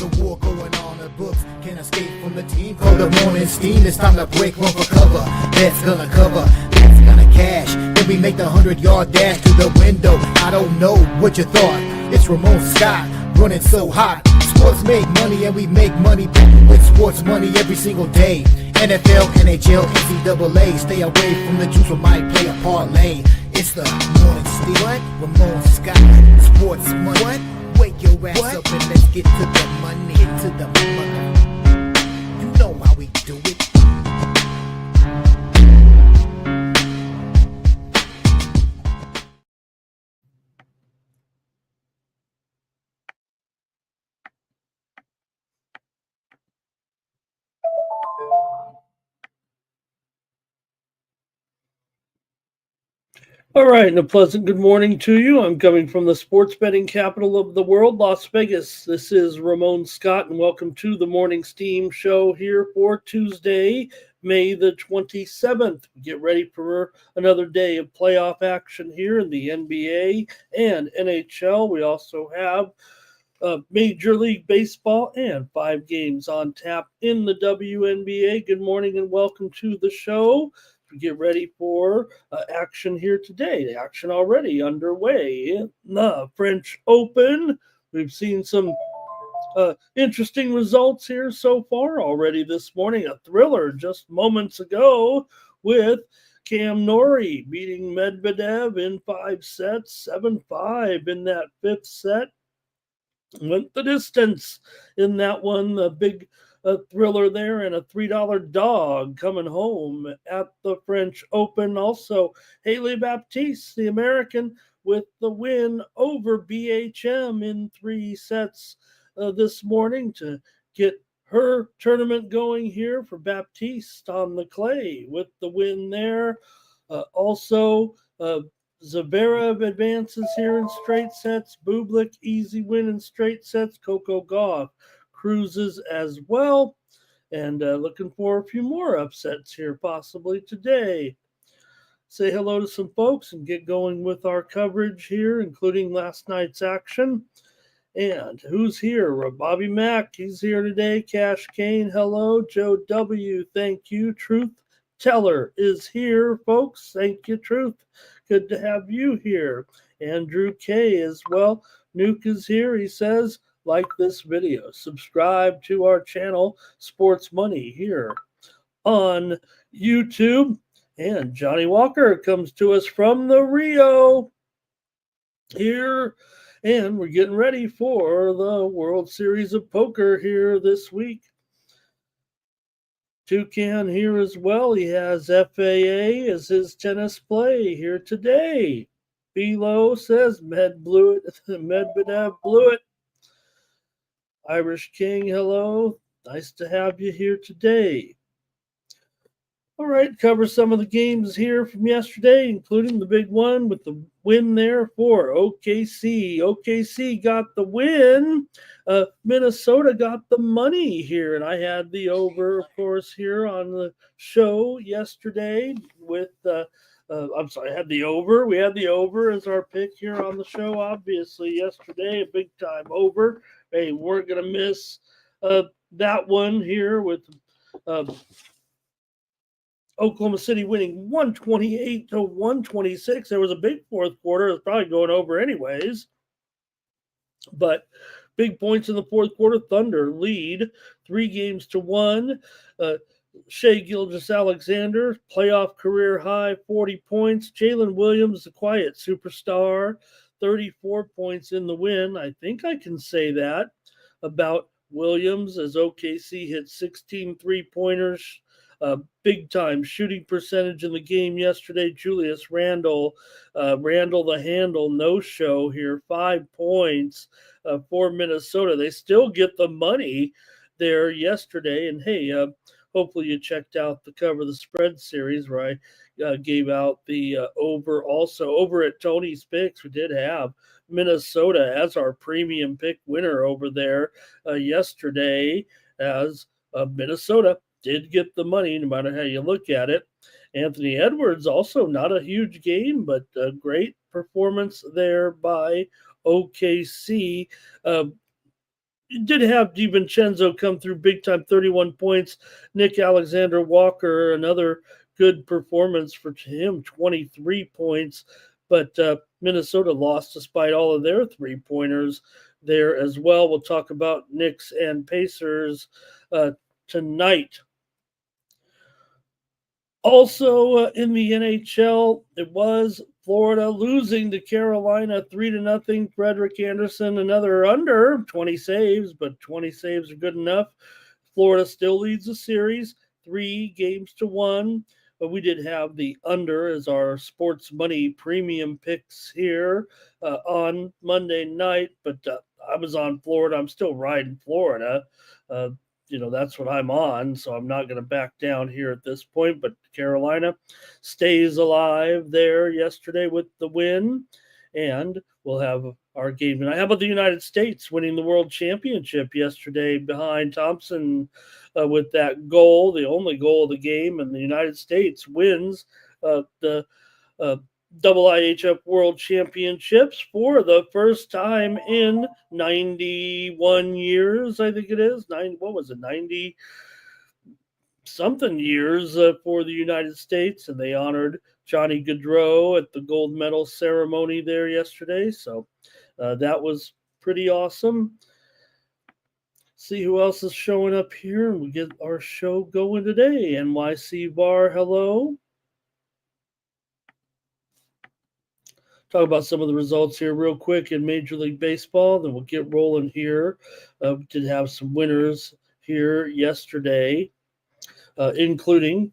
There's a war going on, the books can't escape from the team. Call the morning steam, it's time to break one for cover. That's gonna cover, that's gonna cash. Then we make the 100-yard dash to the window. I don't know what you thought. It's Ramon Scott, running so hot. Sports make money and we make money with sports money every single day. NFL, NHL, NCAA. Stay away from the juice, we might play a parlay. It's the morning steam. What? Ramon Scott, sports money. What? Wake your ass up and let's get to the money. Get to the money. You know how we do it. All right, and a pleasant good morning to you. I'm coming from the sports betting capital of the world, Las Vegas. This is Ramon Scott, and welcome to the Morning Steam Show here for Tuesday, May the 27th. Get ready for another day of playoff action here in the NBA and NHL. We also have Major League Baseball and 5 games on tap in the WNBA. Good morning and welcome to the show. Get ready for action here today. The action already underway in the French Open. We've seen some interesting results here so far already this morning. A thriller just moments ago with Cam Norrie beating Medvedev in 5 sets, 7-5 in that 5th set. Went the distance in that one. The big thriller there, and a $3 dog coming home at the French Open. Also, Haley Baptiste, the American, with the win over BHM in 3 sets this morning to get her tournament going here for Baptiste on the clay with the win there. Also, Zverev advances here in straight sets. Bublik, easy win in straight sets. Coco Gauff cruises as well. And looking for a few more upsets here possibly today. Say hello to some folks and get going with our coverage here, including last night's action. And who's here? Bobby Mack, he's here today. Cash Kane, hello. Joe W., thank you. Truth Teller is here, folks. Thank you, Truth. Good to have you here. Andrew K. as well. Nuke is here. He says, like this video, subscribe to our channel, Sports Money, here on YouTube. And Johnny Walker comes to us from the Rio here. And we're getting ready for the World Series of Poker here this week. Toucan here as well. He has FAA as his tennis play here today. Philo says Medvedev blew it. Irish King, hello. Nice to have you here today. All right, cover some of the games here from yesterday, including the big one with the win there for OKC. OKC got the win. Minnesota got the money here, and I had the over, of course, here on the show yesterday with I had the over. We had the over as our pick here on the show, obviously, yesterday, a big-time over. Hey, we're going to miss that one here with Oklahoma City winning 128-126. There was a big fourth quarter. It was probably going over anyways. But big points in the fourth quarter. Thunder lead 3-1. Shai Gilgeous-Alexander, playoff career high, 40 points. Jalen Williams, the quiet superstar, 34 points in the win. I think I can say that about Williams as OKC hit 16 three-pointers. Big-time shooting percentage in the game yesterday. Julius Randle, the handle, no-show here, 5 points for Minnesota. They still get the money there yesterday. And, hey, hopefully you checked out the Cover the Spread series where I gave out the over. Also, over at Tony's Picks, we did have Minnesota as our premium pick winner over there yesterday, as Minnesota did get the money no matter how you look at it. Anthony Edwards, also not a huge game, but a great performance there by OKC. did have DiVincenzo come through big time, 31 points. Nick Alexander Walker, another good performance for him, 23 points. But Minnesota lost despite all of their 3-pointers there as well. We'll talk about Knicks and Pacers tonight. Also in the NHL, it was Florida losing to Carolina 3-0. Frederick Anderson, another under 20 saves, but 20 saves are good enough. Florida still leads the series 3-1. But we did have the under as our sports money premium picks here on Monday night. But I was on Florida. I'm still riding Florida. That's what I'm on, so I'm not going to back down here at this point. But Carolina stays alive there yesterday with the win, and we'll have our game tonight. How about the United States winning the World Championship yesterday behind Thompson with that goal, the only goal of the game, and the United States wins the IIHF World Championships for the first time in 91 years, I think it is. 90 something years for the United States, and they honored Johnny Gaudreau at the gold medal ceremony there yesterday. So that was pretty awesome. See who else is showing up here, and we get our show going today. NYC Bar, hello. Talk about some of the results here real quick in Major League Baseball, then we'll get rolling here. We did have some winners here yesterday, including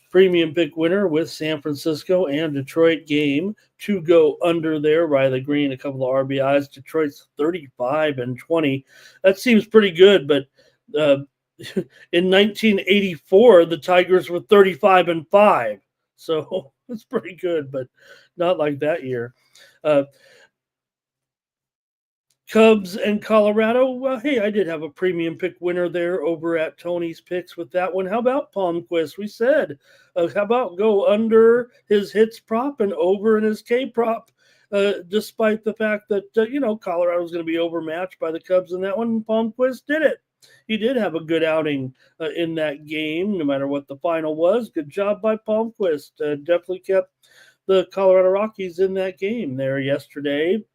premium pick winner with San Francisco and Detroit game to go under there. Riley Green, a couple of RBIs. Detroit's 35-20. That seems pretty good, but in 1984, the Tigers were 35-5. So it's pretty good, but not like that year. Cubs and Colorado. Well, hey, I did have a premium pick winner there over at Tony's Picks with that one. How about Palmquist? We said, how about go under his hits prop and over in his K prop, despite the fact that, Colorado was going to be overmatched by the Cubs in that one. Palmquist did it. He did have a good outing in that game, no matter what the final was. Good job by Palmquist. Definitely kept the Colorado Rockies in that game there yesterday.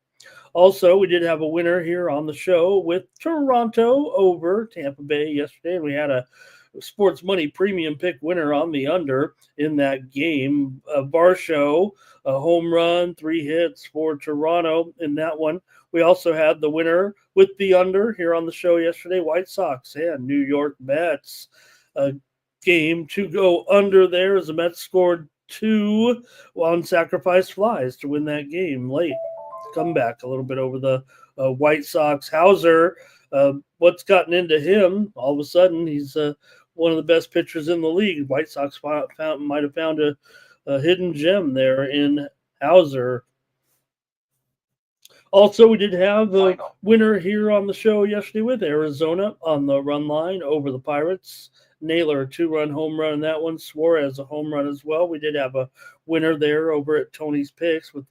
Also, we did have a winner here on the show with Toronto over Tampa Bay yesterday. And we had a sports money premium pick winner on the under in that game. Varsho, a home run, 3 hits for Toronto in that one. We also had the winner with the under here on the show yesterday, White Sox and New York Mets. Game to go under there as the Mets scored 2 on sacrifice flies to win that game late. Comeback a little bit over the White Sox. Hauser, what's gotten into him? All of a sudden, he's one of the best pitchers in the league. White Sox might have found a hidden gem there in Hauser. Also, we did have a winner here on the show yesterday with Arizona on the run line over the Pirates. Naylor, a 2-run home run in that one. Suarez, a home run as well. We did have a winner there over at Tony's Picks with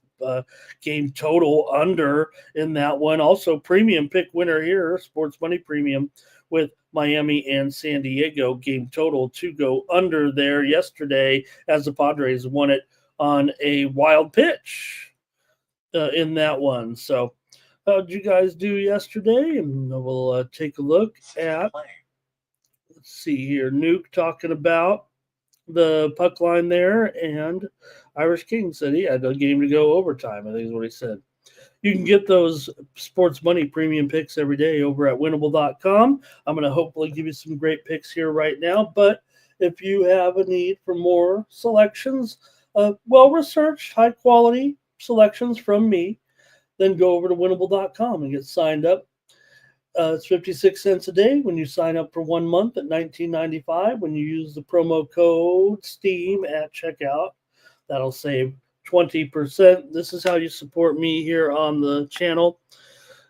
game total under in that one. Also, premium pick winner here, sports money premium with Miami and San Diego. Game total to go under there yesterday as the Padres won it on a wild pitch in that one. So how did you guys do yesterday? And we'll take a look at, let's see here, Nuke talking about the puck line there, and Irish King said he had a game to go overtime, I think is what he said. You can get those sports money premium picks every day over at winnable.com. I'm going to hopefully give you some great picks here right now, but if you have a need for more selections, well-researched, high-quality selections from me, then go over to winnable.com and get signed up. It's 56 cents a day when you sign up for 1 month at $19.95. When you use the promo code STEAM at checkout, that'll save 20%. This is how you support me here on the channel,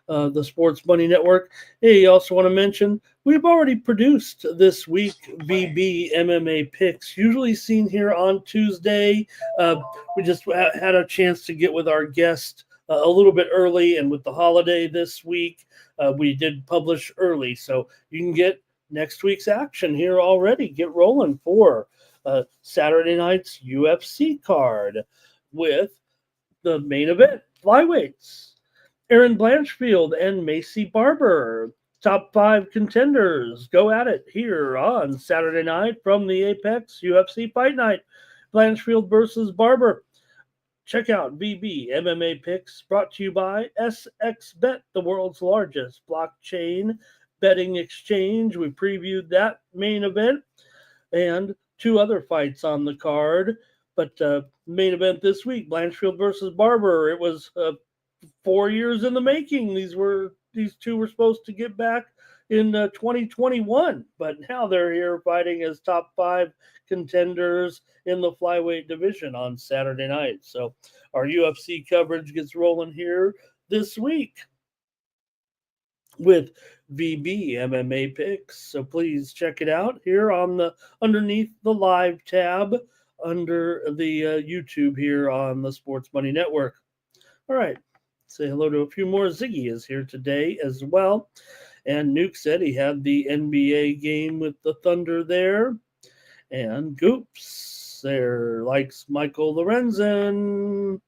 the Sports Money Network. Hey, you also want to mention, we've already produced this week VB MMA picks, usually seen here on Tuesday. We just had a chance to get with our guest a little bit early, and with the holiday this week, we did publish early, so you can get next week's action here already. Get rolling for Saturday night's UFC card with the main event flyweights. Aaron Blanchfield and Macy Barber, top 5 contenders, go at it here on Saturday night from the Apex UFC Fight Night. Blanchfield versus Barber. Check out VB MMA Picks, brought to you by SXBet, the world's largest blockchain betting exchange. We previewed that main event and 2 other fights on the card. But main event this week, Blanchfield versus Barber. It was 4 years in the making. These 2 were supposed to get back in 2021, but now they're here fighting as top 5 contenders in the flyweight division on Saturday night. So our UFC coverage gets rolling here this week with VB MMA Picks. So please check it out here on the underneath the live tab under the YouTube here on the Sports Money Network. All right. Say hello to a few more. Ziggy is here today as well. And Nuke said he had the NBA game with the Thunder there. And Goops there likes Michael Lorenzen.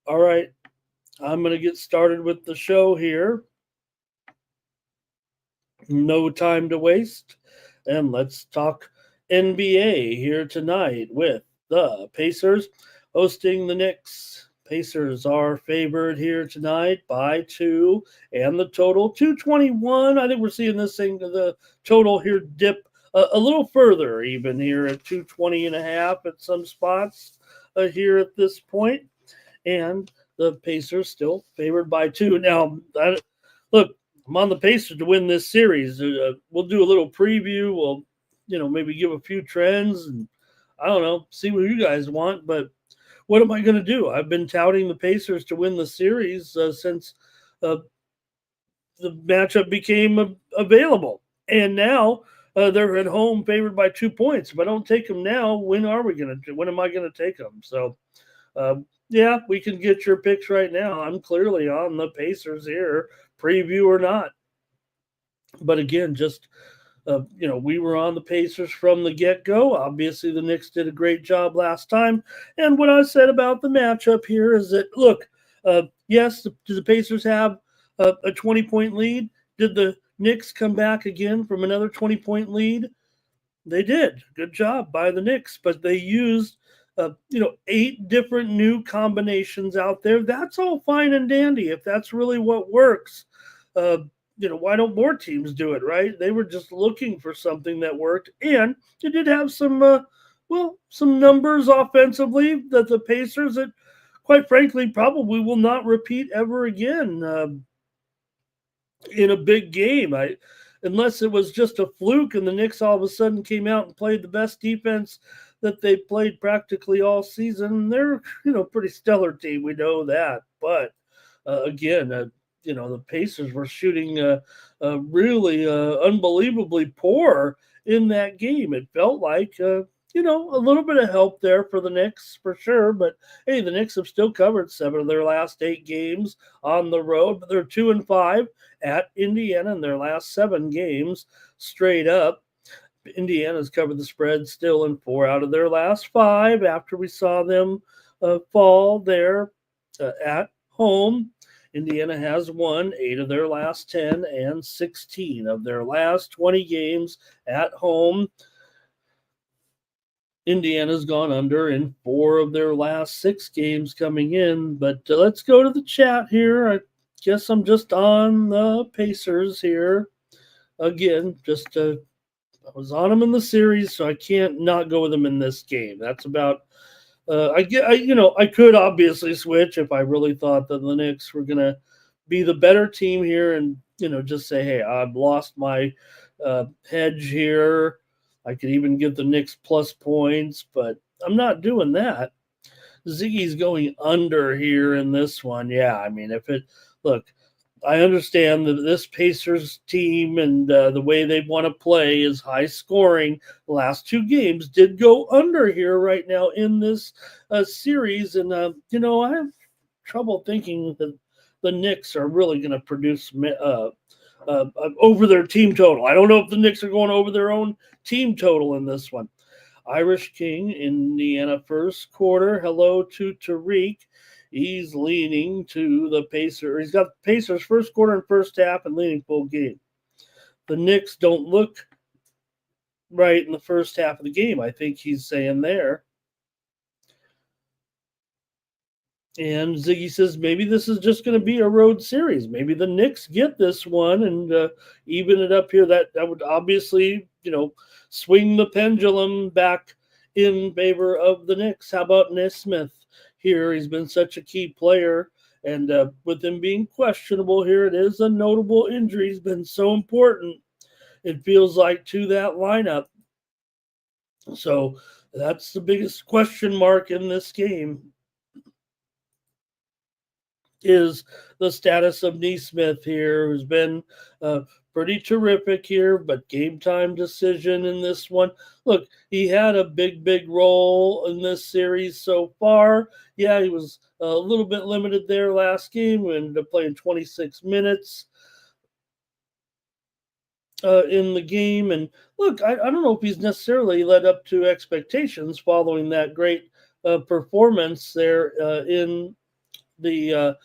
All right. I'm going to get started with the show here. No time to waste. And let's talk NBA here tonight with the Pacers hosting the Knicks. Pacers are favored here tonight by 2, and the total 221. I think we're seeing this thing, the total here dip a little further, even here at 220.5 at some spots here at this point. And the Pacers still favored by 2. Now, look, I'm on the Pacers to win this series. We'll do a little preview. We'll, maybe give a few trends, and I don't know, see what you guys want, but what am I going to do? I've been touting the Pacers to win the series since the matchup became available. And now they're at home favored by 2 points. If I don't take them now, when am I going to take them? So, yeah, we can get your picks right now. I'm clearly on the Pacers here, preview or not. But again, just we were on the Pacers from the get-go. Obviously, the Knicks did a great job last time. And what I said about the matchup here is that, look, yes, do the Pacers have a 20-point lead? Did the Knicks come back again from another 20-point lead? They did. Good job by the Knicks. But they used, 8 different new combinations out there. That's all fine and dandy if that's really what works. Why don't more teams do it, right? They were just looking for something that worked. And it did have some numbers offensively that the Pacers, that quite frankly, probably will not repeat ever again in a big game. Unless it was just a fluke and the Knicks all of a sudden came out and played the best defense that they played practically all season. They're, pretty stellar team. We know that. But again, the Pacers were shooting really unbelievably poor in that game. It felt like, a little bit of help there for the Knicks for sure. But, hey, the Knicks have still covered 7 of their last 8 games on the road. But they're 2-5 at Indiana in their last 7 games straight up. Indiana's covered the spread still in 4 out of their last 5 after we saw them fall there at home. Indiana has won 8 of their last 10 and 16 of their last 20 games at home. Indiana's gone under in 4 of their last 6 games coming in. But let's go to the chat here. I guess I'm just on the Pacers here. Again, I was on them in the series, so I can't not go with them in this game. That's about I could obviously switch if I really thought that the Knicks were going to be the better team here and, just say, hey, I've lost my hedge here. I could even give the Knicks plus points, but I'm not doing that. Ziggy's going under here in this one. Yeah, I mean, I understand that this Pacers team and the way they want to play is high scoring. The last 2 games did go under here right now in this series. And, I've trouble thinking that the Knicks are really going to produce over their team total. I don't know if the Knicks are going over their own team total in this one. Irish King, Indiana first quarter. Hello to Tariq. He's leaning to the Pacers. He's got Pacers first quarter and first half and leaning full game. The Knicks don't look right in the first half of the game, I think he's saying there. And Ziggy says maybe this is just going to be a road series. Maybe the Knicks get this one and even it up here. That would obviously, swing the pendulum back in favor of the Knicks. How about Nesmith here? He's been such a key player. And with him being questionable here, it is a notable injury. He's been so important, it feels like, to that lineup. So that's the biggest question mark in this game, is the status of Nesmith here, who's been pretty terrific here, but game time decision in this one. Look, he had a big role in this series so far. Yeah, he was a little bit limited there last game. We ended up playing 26 minutes in the game. And look, I don't know if he's necessarily led up to expectations following that great performance there in the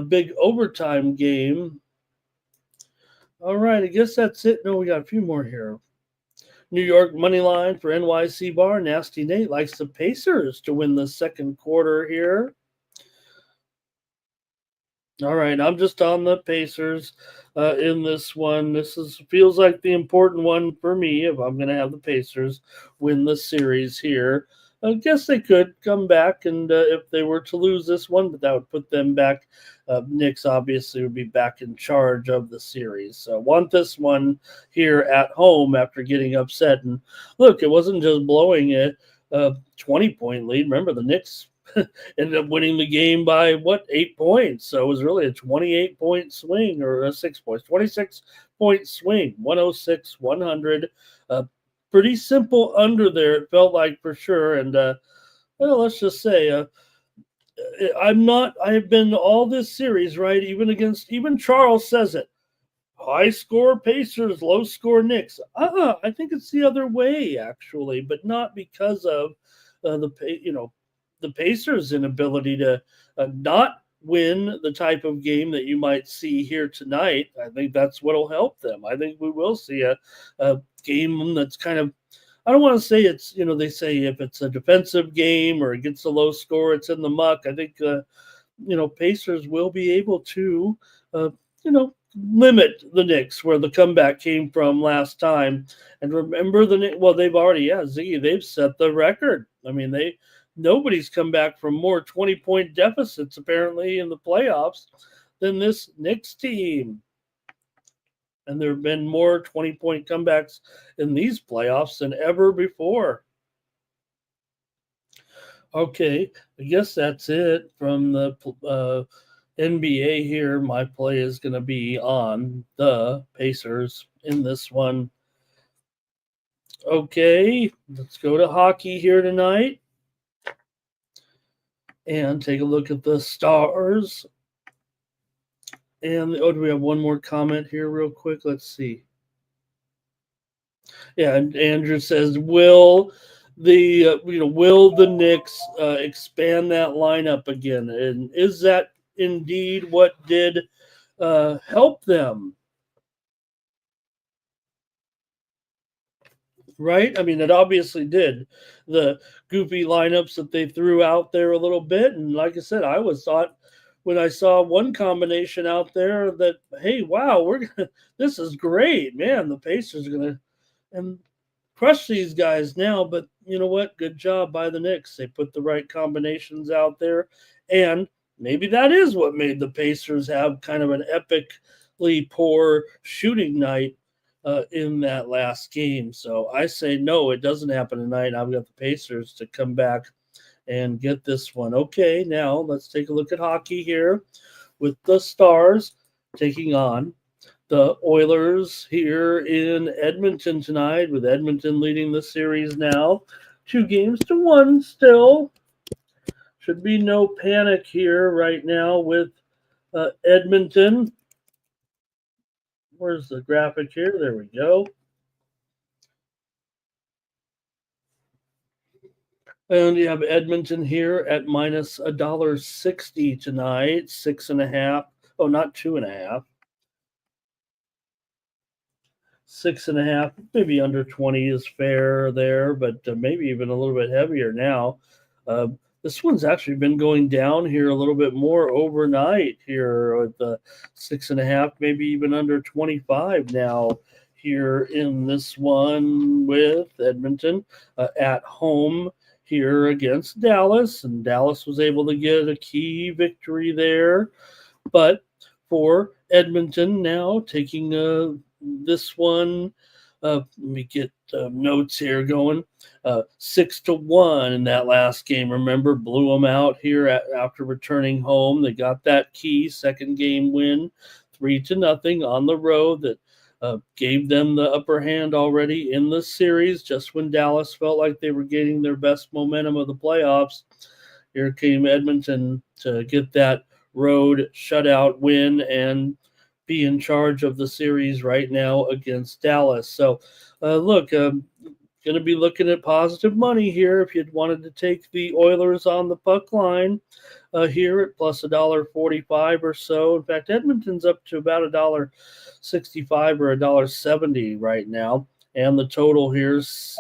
big overtime game. All right, I guess that's it. No, we got a few more here. New York money line for NYC Bar. Nasty Nate likes the Pacers to win the second quarter here. All right, I'm just on the Pacers in this one. This feels like the important one for me if I'm going to have the Pacers win the series here. I guess they could come back, and if they were to lose this one, but that would put them back. Knicks obviously would be back in charge of the series. So want this one here at home after getting upset. And look, it wasn't just blowing a 20-point lead. Remember, the Knicks ended up winning the game by 8 points. So it was really a 28-point swing, or 6 points, 26-point swing, 106-100. Pretty simple under there, it felt like, for sure. And let's just say I have been all this series, right? Even Charles says it. High score Pacers, low score Knicks. I think it's the other way, actually, but not because of the Pacers' inability to not win the type of game that you might see here tonight. I think that's what will help them. I think we will see a game that's kind of, I don't want to say it's, they say if it's a defensive game or against a low score, it's in the muck. I think, Pacers will be able to, limit the Knicks where the comeback came from last time. And remember they've already, Ziggy, they've set the record. I mean, nobody's come back from more 20-point deficits, apparently, in the playoffs than this Knicks team. And there have been more 20-point comebacks in these playoffs than ever before. Okay, I guess that's it from the NBA here. My play is going to be on the Pacers in this one. Okay, let's go to hockey here tonight and take a look at the Stars. And do we have one more comment here real quick? Let's see. Yeah, and Andrew says, will the Knicks expand that lineup again? And is that indeed what did help them? Right? I mean, it obviously did. The goofy lineups that they threw out there a little bit. And like I said, I thought when I saw one combination out there that, hey, wow, this is great, man. The Pacers are going to crush these guys now. But you know what? Good job by the Knicks. They put the right combinations out there. And maybe that is what made the Pacers have kind of an epically poor shooting night in that last game. So I say no, it doesn't happen tonight. I've got the Pacers to come back and get this one. Okay, now let's take a look at hockey here with the Stars taking on the Oilers here in Edmonton tonight, with Edmonton leading the series now 2-1 still. should be no panic here right now with Edmonton. Where's the graphic here? There we go. And you have Edmonton here at minus $1.60 tonight, 6.5. Oh, not 2.5. 6.5, maybe under 20 is fair there, but maybe even a little bit heavier now. Uh, this one's actually been going down here a little bit more overnight here with the 6.5, maybe even under 25 now here in this one with Edmonton at home here against Dallas. And Dallas was able to get a key victory there. But for Edmonton now taking this one, let me get notes here going. 6-1 in that last game. Remember, blew them out here after returning home. They got that key second game win, 3-0 on the road that gave them the upper hand already in the series. Just when Dallas felt like they were getting their best momentum of the playoffs, here came Edmonton to get that road shutout win and be in charge of the series right now against Dallas. So, look, going to be looking at positive money here if you'd wanted to take the Oilers on the puck line here at plus $1.45 or so. In fact, Edmonton's up to about $1.65 or $1.70 right now. And the total here is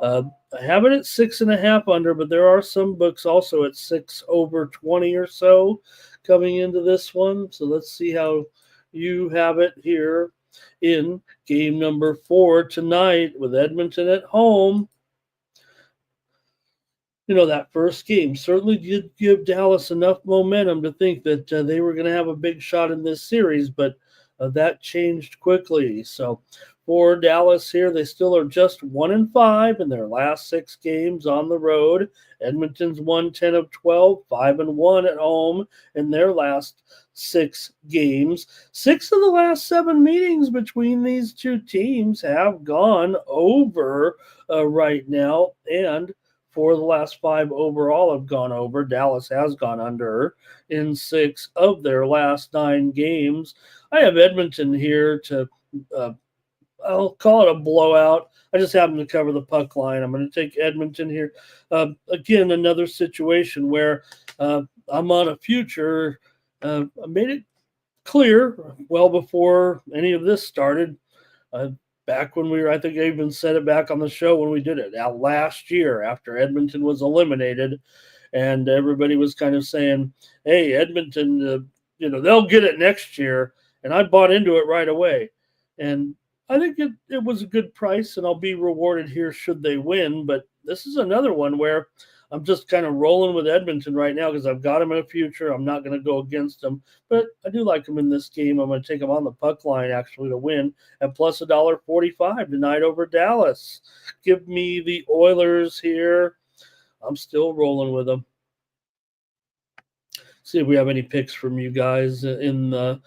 I have it at 6.5 under, but there are some books also at 6 over 20 or so coming into this one. So let's see how you have it here in game number 4 tonight with Edmonton at home. That first game certainly did give Dallas enough momentum to think that they were going to have a big shot in this series, but that changed quickly. So for Dallas here, they still are just 1-5 in their last 6 games on the road. Edmonton's won 10 of 12, 5-1 at home in their last 6 games. 6 of the last 7 meetings between these two teams have gone over right now, and 4 of the last 5 overall have gone over. Dallas has gone under in 6 of their last 9 games. I have Edmonton here to I'll call it a blowout. I just happen to cover the puck line. I'm going to take Edmonton here. Again, another situation where I'm on a future. I made it clear well before any of this started. Back when I think I even said it back on the show when we did it last year after Edmonton was eliminated, and everybody was kind of saying, "Hey, Edmonton, they'll get it next year," and I bought into it right away, and I think it was a good price, and I'll be rewarded here should they win. But this is another one where I'm just kind of rolling with Edmonton right now because I've got them in a future. I'm not going to go against them, but I do like them in this game. I'm going to take them on the puck line actually to win at plus $1.45 tonight over Dallas. Give me the Oilers here. I'm still rolling with them. See if we have any picks from you guys in the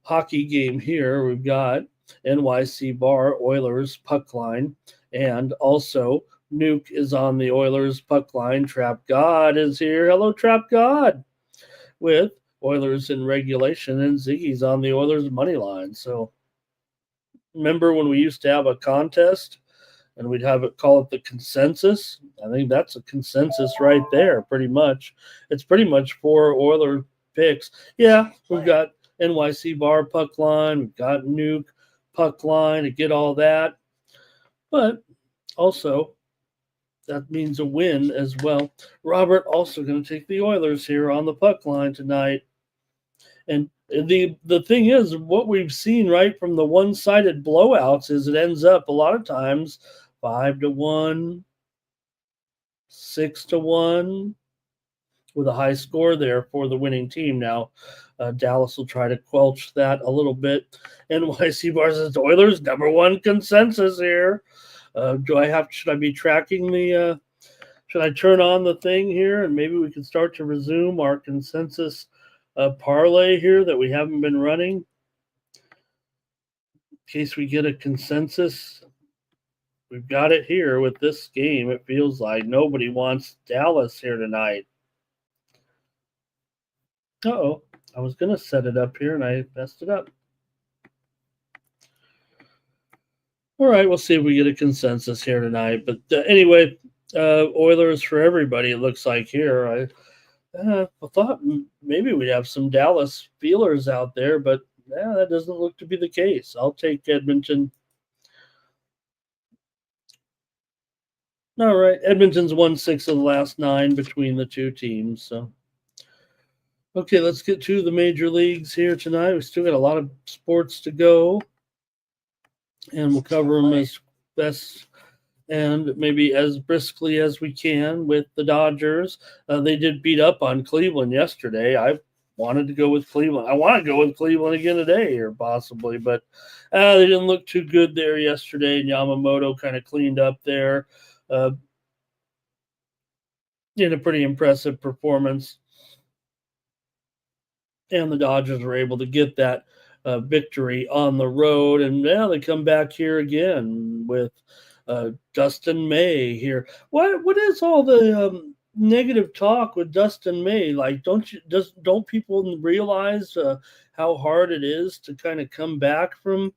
hockey game here. We've got NYC Bar Oilers puck line, and also Nuke is on the Oilers puck line. Trap God is here. Hello, Trap God, with Oilers in regulation, and Ziggy's on the Oilers money line. So remember when we used to have a contest and we'd call it the consensus? I think that's a consensus right there, pretty much. It's pretty much 4 Oiler picks. Yeah, we've got NYC Bar puck line, we've got Nuke puck line to get all that, but also that means a win as well. Robert also going to take the Oilers here on the puck line tonight. And the thing is, what we've seen right from the one-sided blowouts is it ends up a lot of times 5-1, 6-1, with a high score there for the winning team. Now, Dallas will try to quelch that a little bit. NYC Bar says Oilers #1 consensus here. Should I be tracking should I turn on the thing here and maybe we can start to resume our consensus parlay here that we haven't been running in case we get a consensus? We've got it here with this game. It feels like nobody wants Dallas here tonight. Uh-oh. I was going to set it up here and I messed it up. All right, we'll see if we get a consensus here tonight. But anyway, Oilers for everybody, it looks like here. I thought maybe we'd have some Dallas feelers out there, but that doesn't look to be the case. I'll take Edmonton. All right, Edmonton's won 6 of the last 9 between the two teams. So, okay, let's get to the major leagues here tonight. We still got a lot of sports to go, and we'll cover them as best and maybe as briskly as we can with the Dodgers. They did beat up on Cleveland yesterday. I wanted to go with Cleveland. I want to go with Cleveland again today or possibly, but they didn't look too good there yesterday. Yamamoto kind of cleaned up there in a pretty impressive performance. And the Dodgers were able to get that victory on the road. And now they come back here again with Dustin May here. What is all the negative talk with Dustin May? Like, don't people realize how hard it is to kind of come back from,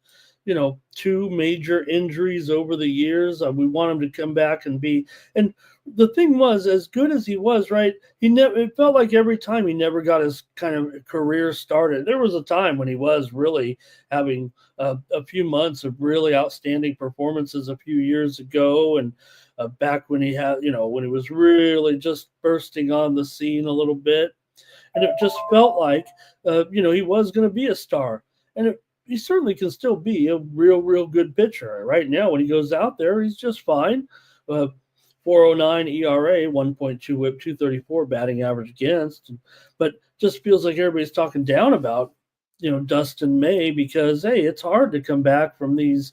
2 major injuries over the years? We want him to come back and be. And the thing was, as good as he was, right? It felt like every time he never got his kind of career started. There was a time when he was really having a few months of really outstanding performances a few years ago, and back when he had, when he was really just bursting on the scene a little bit, and it just felt like, he was going to be a star, and he certainly can still be a real good pitcher. Right now, when he goes out there, he's just fine. 4.09 ERA, 1.2 WHIP, 234 batting average against, but just feels like everybody's talking down about Dustin May because, hey, it's hard to come back from these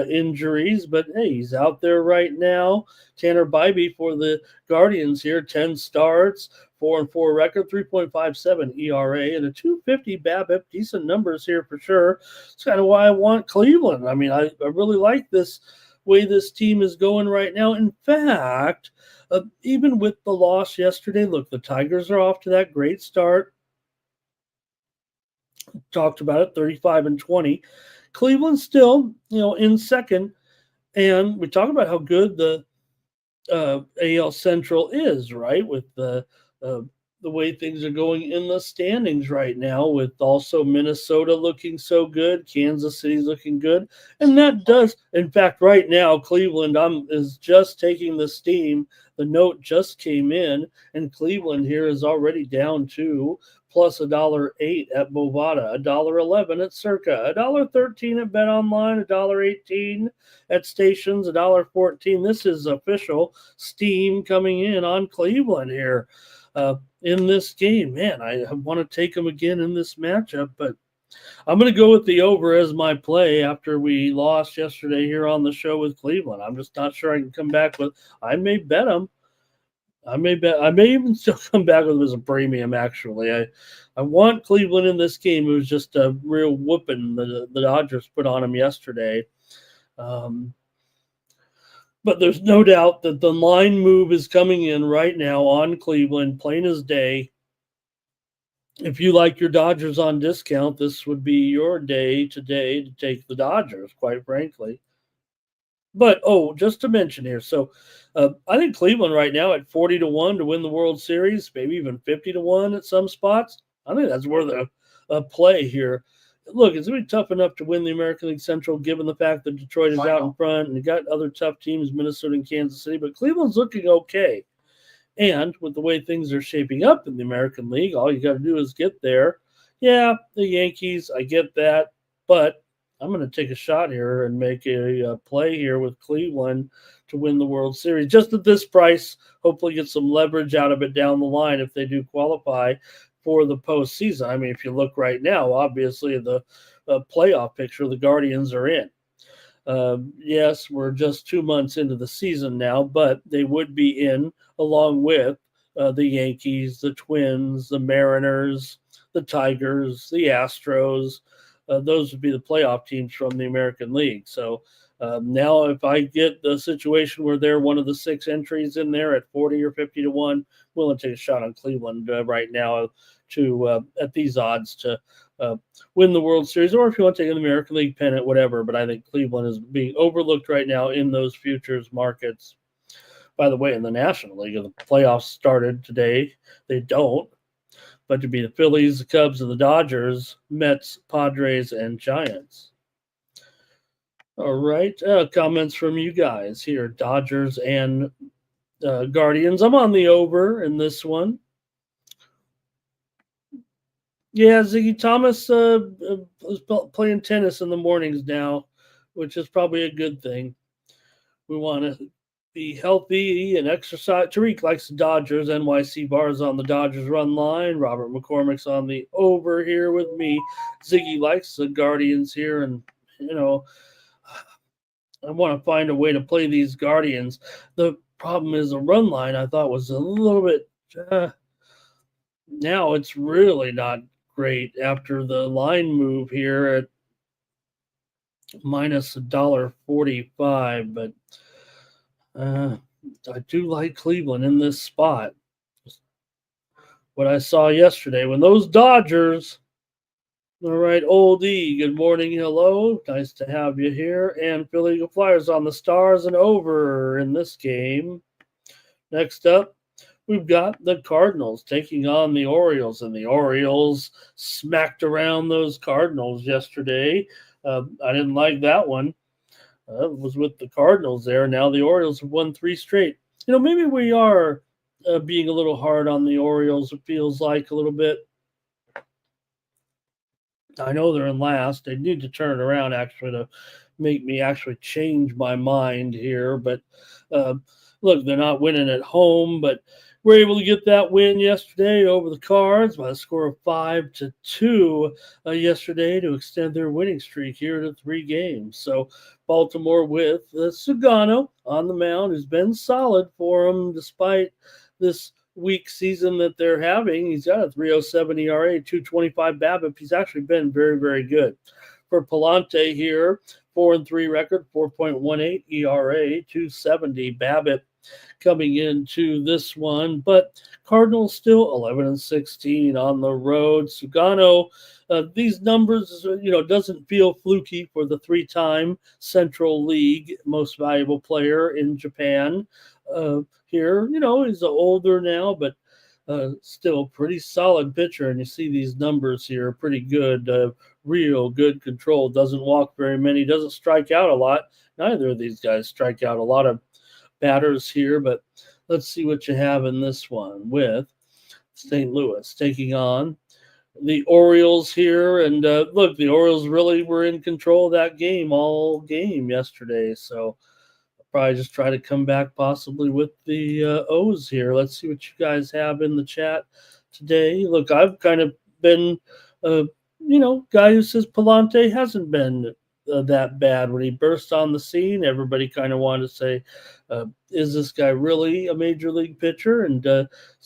injuries, but hey, he's out there right now. Tanner Bybee for the Guardians here, 10 starts, 4-4 record, 3.57 ERA, and a 250 BABIP. Decent numbers here for sure. It's kind of why I want Cleveland. I mean, I really like this way this team is going right now. In fact, even with the loss yesterday, look, the Tigers are off to that great start. Talked about it, 35-20. Cleveland still, in second, and we talk about how good the AL Central is, right? With the way things are going in the standings right now, with also Minnesota looking so good, Kansas City's looking good, and that does, in fact, right now Cleveland is just taking the steam. The note just came in, and Cleveland here is already down to plus $1.08 at Bovada, $1.11 at Circa, $1.13 at Bet Online, $1.18 at Stations, $1.14. This is official steam coming in on Cleveland here in this game. Man, I want to take them again in this matchup, but I'm going to go with the over as my play after we lost yesterday here on the show with Cleveland. I'm just not sure I can come back with. I may bet them. I may even still come back with it as a premium. Actually, I want Cleveland in this game. It was just a real whooping the Dodgers put on them yesterday. But there's no doubt that the line move is coming in right now on Cleveland, plain as day. If you like your Dodgers on discount, this would be your day today to take the Dodgers, quite frankly. But, just to mention here, so I think Cleveland right now at 40-1 to win the World Series, maybe even 50-1 at some spots. I think that's worth a play here. Look, it's going to be tough enough to win the American League Central given the fact that Detroit is out in front and you got other tough teams, Minnesota and Kansas City, but Cleveland's looking okay. And with the way things are shaping up in the American League, all you got to do is get there. Yeah, the Yankees, I get that, but I'm going to take a shot here and make a play here with Cleveland to win the World Series. Just at this price, hopefully get some leverage out of it down the line if they do qualify for the postseason. I mean, if you look right now, obviously the playoff picture, the Guardians are in. Yes, we're just 2 months into the season now, but they would be in along with the Yankees, the Twins, the Mariners, the Tigers, the Astros. Those would be the playoff teams from the American League. So now if I get the situation where they're one of the 6 entries in there at 40 or 50-1, willing to take a shot on Cleveland right now to at these odds to win the World Series, or if you want to take an American League pennant, whatever. But I think Cleveland is being overlooked right now in those futures markets. By the way, in the National League, the playoffs started today. They don't. But to be the Phillies, the Cubs, and the Dodgers, Mets, Padres, and Giants. All right. Comments from you guys here. Dodgers and Guardians. I'm on the over in this one. Yeah, Ziggy Thomas is playing tennis in the mornings now, which is probably a good thing. We want to be healthy and exercise. Tariq likes the Dodgers. NYC Bars on the Dodgers run line. Robert McCormick's on the over here with me. Ziggy likes the Guardians here, and I want to find a way to play these Guardians. The problem is the run line I thought was a little bit. Now it's really not great after the line move here at minus $1.45, but I do like Cleveland in this spot. What I saw yesterday when those Dodgers. All right, Old E, good morning, hello. Nice to have you here. And Philly Eagle Flyers on the Stars and over in this game. Next up, we've got the Cardinals taking on the Orioles, and the Orioles smacked around those Cardinals yesterday. I didn't like that one. It was with the Cardinals there. Now the Orioles have won 3 straight. Maybe we are being a little hard on the Orioles, it feels like a little bit. I know they're in last. They need to turn it around, actually, to make me actually change my mind here. But look, they're not winning at home, but we're able to get that win yesterday over the Cards by a score of 5-2 yesterday to extend their winning streak here to 3 games. So Baltimore with Sugano on the mound, who's been solid for them despite this weak season that they're having. He's got a 3.07 ERA, 2.25 BABIP. He's actually been very, very good. For Palante here, 4-3 record, 4.18 ERA, 2.70 BABIP coming into this one. But Cardinals still 11-16 on the road. Sugano, these numbers, doesn't feel fluky for the 3-time Central League most valuable player in Japan. Here, he's older now, but still pretty solid pitcher. And you see these numbers here, pretty good, real good control. Doesn't walk very many, doesn't strike out a lot. Neither of these guys strike out a lot of batters here, but let's see what you have in this one with St. Louis taking on the Orioles here. And look, the Orioles really were in control of that game all game yesterday. So probably just try to come back possibly with the O's here. Let's see what you guys have in the chat today. Look, I've kind of been, guy who says Palante hasn't been that bad. When he burst on the scene, everybody kind of wanted to say, is this guy really a major league pitcher? And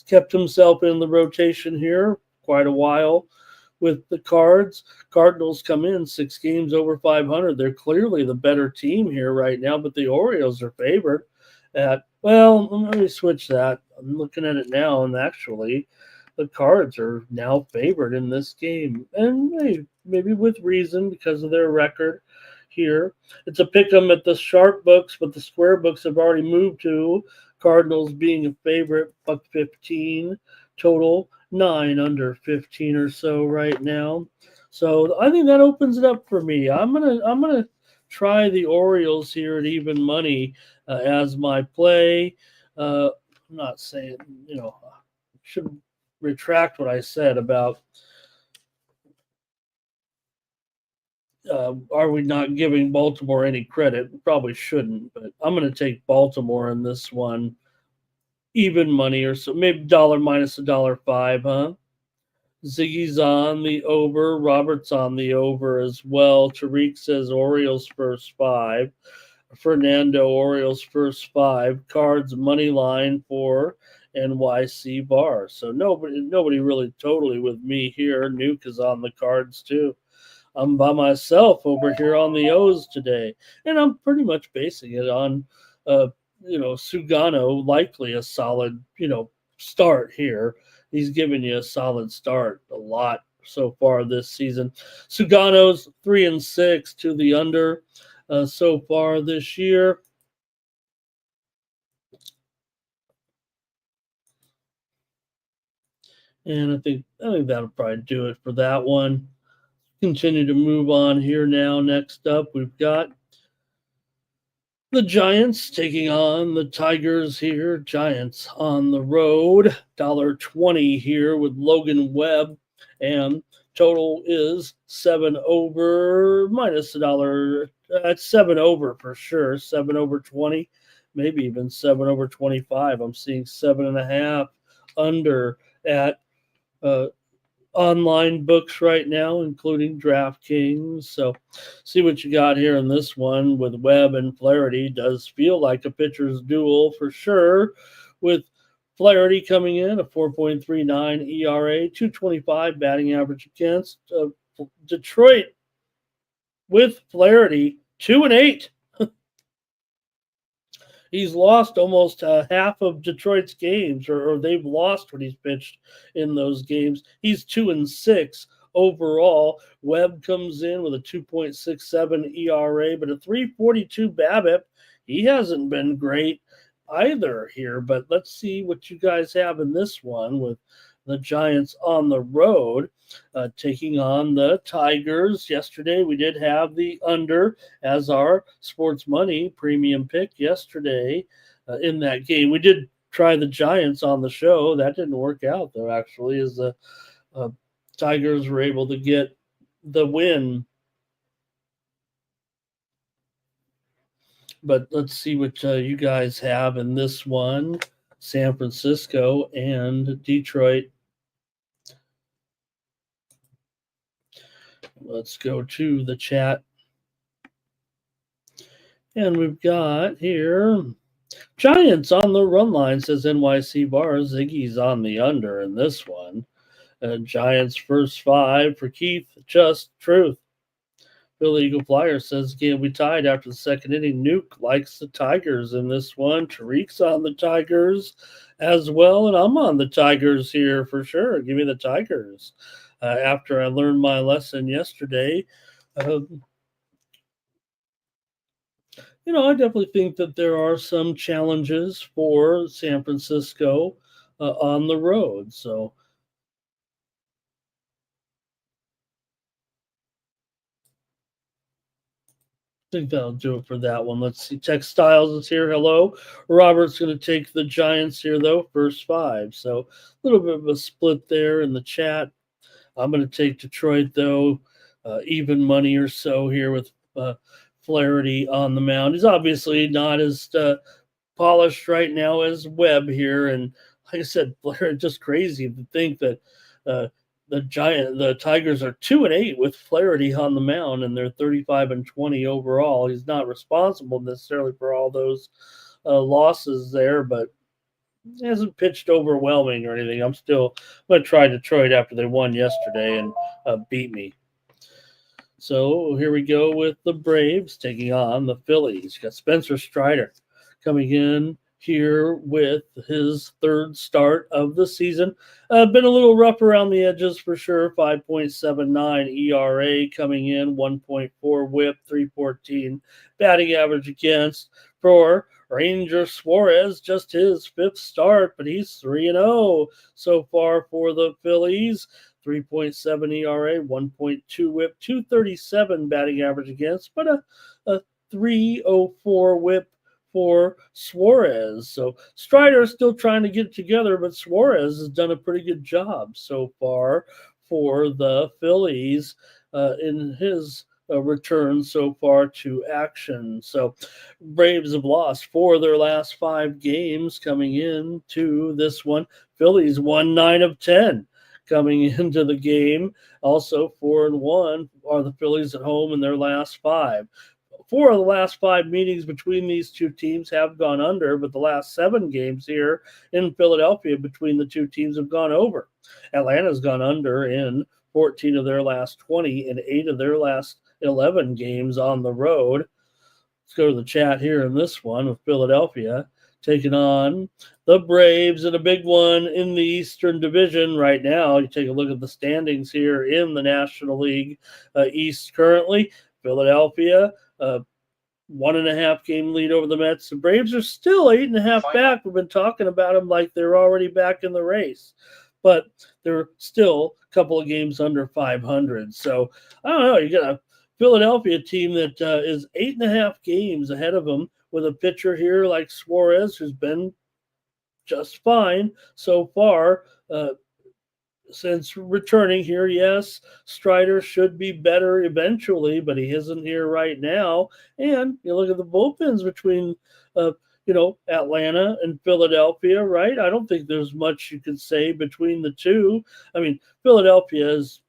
kept himself in the rotation here quite a while with the Cards. Cardinals come in 6 games over 500. They're clearly the better team here right now, but the Orioles are favored at, well, let me switch that. I'm looking at it now, and actually the Cards are now favored in this game. And maybe with reason because of their record here. It's a pick 'em at the sharp books, but the square books have already moved to Cardinals being a favorite, $1.15 total. 9 under 15 or so right now. So I think that opens it up for me. I'm gonna try the Orioles here at even money as my play. I'm not saying, should retract what I said about are we not giving Baltimore any credit? Probably shouldn't, but I'm going to take Baltimore in this one. Even money or so, maybe dollar minus $1.05, huh? Ziggy's on the over. Robert's on the over as well. Tariq says Orioles first 5. Fernando, Orioles first 5. Cards money line for NYC Bar. So nobody really totally with me here. Nuke is on the Cards too. I'm by myself over here on the O's today, and I'm pretty much basing it on Sugano likely a solid, start here. he's given you a solid start a lot so far this season. Sugano's 3-6 to the under so far this year. And I think that'll probably do it for that one. Continue to move on here now. Next up, we've got the Giants taking on the Tigers here. Giants on the road. $1.20 here with Logan Webb. And total is 7 over minus $1. That's 7 over for sure. 7 over 20. Maybe even 7 over 25. I'm seeing 7.5 under at online books right now, including DraftKings. So see what you got here in this one with Webb and Flaherty. Does feel like a pitcher's duel for sure, with Flaherty coming in a 4.39 ERA, 225 batting average against Detroit with Flaherty, 2-8. He's lost almost half of Detroit's games, or they've lost when he's pitched in those games. He's 2-6 overall. Webb comes in with a 2.67 ERA, but a 3.42 BABIP. He hasn't been great either here, but let's see what you guys have in this one with the Giants on the road taking on the Tigers. Yesterday, we did have the under as our sports money premium pick yesterday in that game. We did try the Giants on the show. That didn't work out, though, actually, as the Tigers were able to get the win. But let's see what you guys have in this one. San Francisco and Detroit. Let's go to the chat. And we've got here Giants on the run line, says NYC Bar. Ziggy's on the under in this one. Giants first 5 for Keith. Just truth. Billy Eagle Flyer says game we tied after the second inning. Nuke likes the Tigers in this one. Tariq's on the Tigers as well, and I'm on the Tigers here for sure. Give me the Tigers. After I learned my lesson yesterday, I definitely think that there are some challenges for San Francisco on the road. So I think that'll do it for that one. Let's see. Textiles is here. Hello. Robert's going to take the Giants here, though, first 5. So a little bit of a split there in the chat. I'm going to take Detroit, though, even money or so here with Flaherty on the mound. He's obviously not as polished right now as Webb here. And like I said, Flaherty, just crazy to think that the Tigers are 2-8 with Flaherty on the mound, and they're 35-20 overall. He's not responsible necessarily for all those losses there, but he hasn't pitched overwhelming or anything. I'm going to try Detroit after they won yesterday and beat me. So here we go with the Braves taking on the Phillies. You got Spencer Strider coming in here with his third start of the season. Been a little rough around the edges for sure. 5.79 ERA coming in, 1.4 whip, 314 batting average against for Ranger Suarez. Just his 5th start, but he's 3-0 so far for the Phillies. 3.7 ERA, 1.2 whip, 237 batting average against, but a 304 whip for Suarez. So Strider is still trying to get it together, but Suarez has done a pretty good job so far for the Phillies in his return so far to action. So Braves have lost 4 of their last 5 games coming into this one. Phillies won 9 of 10 coming into the game. Also 4-1 are the Phillies at home in their last 5. 4 of the last 5 meetings between these two teams have gone under, but the last 7 games here in Philadelphia between the two teams have gone over. Atlanta's gone under in 14 of their last 20 and 8 of their last 11 games on the road. Let's go to the chat here in this one with Philadelphia taking on the Braves in a big one in the Eastern Division right now. You take a look at the standings here in the National League East currently. Philadelphia, 1.5 game lead over the Mets. The Braves are still 8.5 back. We've been talking about them like they're already back in the race, but they're still a couple of games under 500. So I don't know. You got a Philadelphia team that is 8.5 games ahead of them with a pitcher here like Suarez, who's been just fine so far since returning here. Yes, Strider should be better eventually, but he isn't here right now. And you look at the bullpens between, Atlanta and Philadelphia, right? I don't think there's much you could say between the two. I mean, Philadelphia is,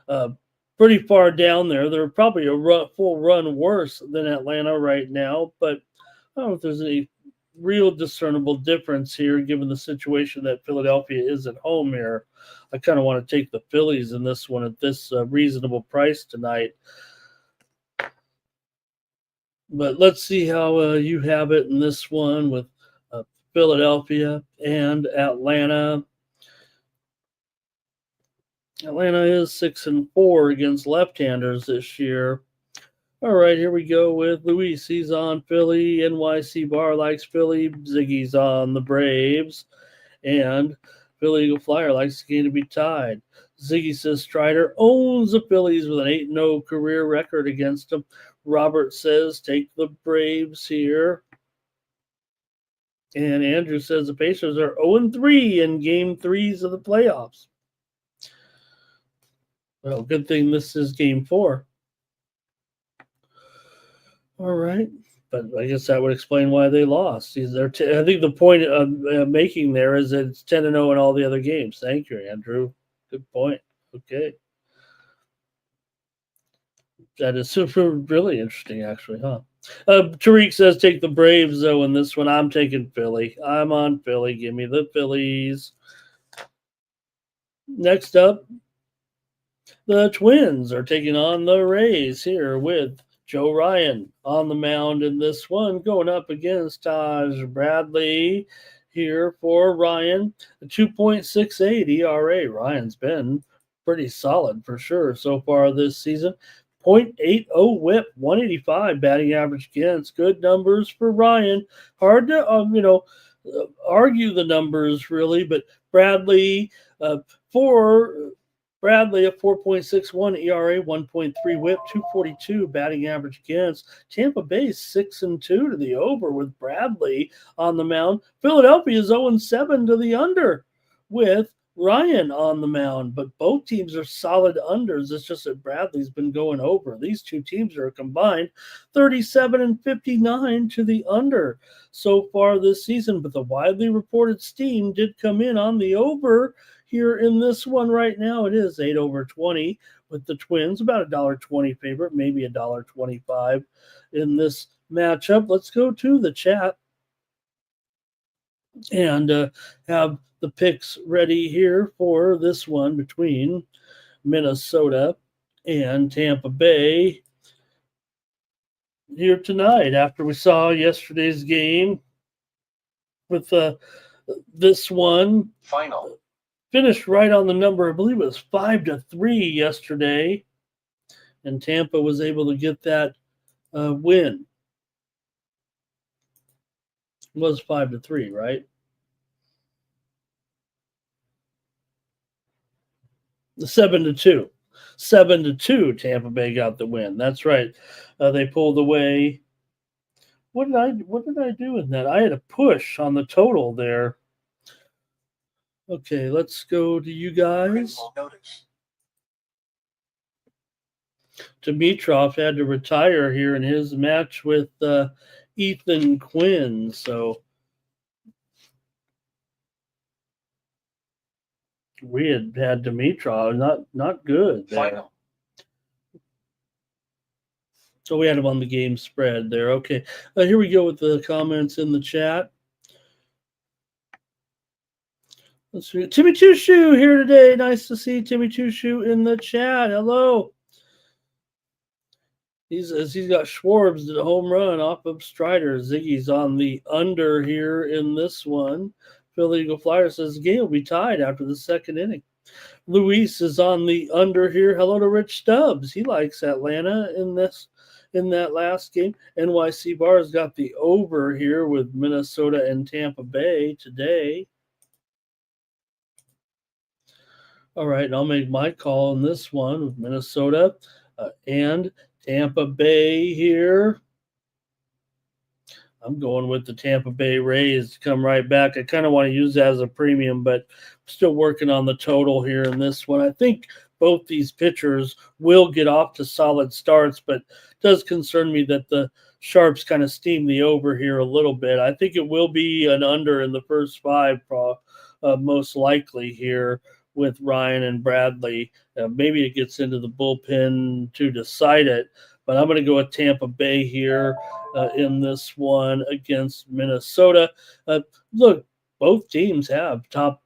uh, pretty far down there. They're probably a full run worse than Atlanta right now, but I don't know if there's any real discernible difference here given the situation that Philadelphia is at home here. I kind of want to take the Phillies in this one at this reasonable price tonight. But let's see how you have it in this one with Philadelphia and Atlanta. Atlanta is 6-4 against left-handers this year. All right, here we go with Luis. He's on Philly. NYC Bar likes Philly. Ziggy's on the Braves. And Philly Eagle Flyer likes the game to be tied. Ziggy says Strider owns the Phillies with an 8-0 career record against them. Robert says take the Braves here. And Andrew says the Pacers are 0-3 in game 3s of the playoffs. Well, good thing this is game 4. All right. But I guess that would explain why they lost. I think the point of making there is that it's 10-0 in all the other games. Thank you, Andrew. Good point. Okay. That is super, really interesting, actually, huh? Tariq says take the Braves, though, in this one. I'm taking Philly. I'm on Philly. Give me the Phillies. Next up, the Twins are taking on the Rays here with Joe Ryan on the mound in this one, going up against Taj Bradley here for Ryan. A 2.68 ERA. Ryan's been pretty solid for sure so far this season. 0.80 whip, 185 batting average against. Good numbers for Ryan. Hard to, argue the numbers really, but Bradley, for Bradley, a 4.61 ERA, 1.3 whip, 242 batting average against. Tampa Bay 6-2 to the over with Bradley on the mound. Philadelphia is 0-7 to the under with Ryan on the mound, but both teams are solid unders. It's just that Bradley's been going over. These two teams are combined 37-59 to the under so far this season, but the widely reported steam did come in on the over here in this one right now. It is 8/20 with the Twins, about $1.20 favorite, maybe $1.25 in this matchup. Let's go to the chat and have the picks ready here for this one between Minnesota and Tampa Bay here tonight after we saw yesterday's game with this one. Final. Finished right on the number. I believe it was 5-3 yesterday, and Tampa was able to get that win. It was 5-3, right? 7-2. 7-2, Tampa Bay got the win. That's right. They pulled away. What did I do in that? I had a push on the total there. Okay, let's go to you guys. Dimitrov had to retire here in his match with Ethan Quinn. So we had Dimitrov, not good there. Final. So we had him on the game spread there. Okay, here we go with the comments in the chat. Let's see. Timmy Chushu here today. Nice to see Timmy Chushu in the chat. Hello. He's got Schwarb's the home run off of Strider. Ziggy's on the under here in this one. Philly Eagle Flyer says the game will be tied after the second inning. Luis is on the under here. Hello to Rich Stubbs. He likes Atlanta in that last game. NYC Bar's got the over here with Minnesota and Tampa Bay today. All right, and I'll make my call in this one with Minnesota and Tampa Bay here. I'm going with the Tampa Bay Rays to come right back. I kind of want to use that as a premium, but I'm still working on the total here in this one. I think both these pitchers will get off to solid starts, but it does concern me that the Sharps kind of steam the over here a little bit. I think it will be an under in the first five, most likely here with Ryan and Bradley. Maybe it gets into the bullpen to decide it, but I'm going to go with Tampa Bay here in this one against Minnesota. Look, both teams have top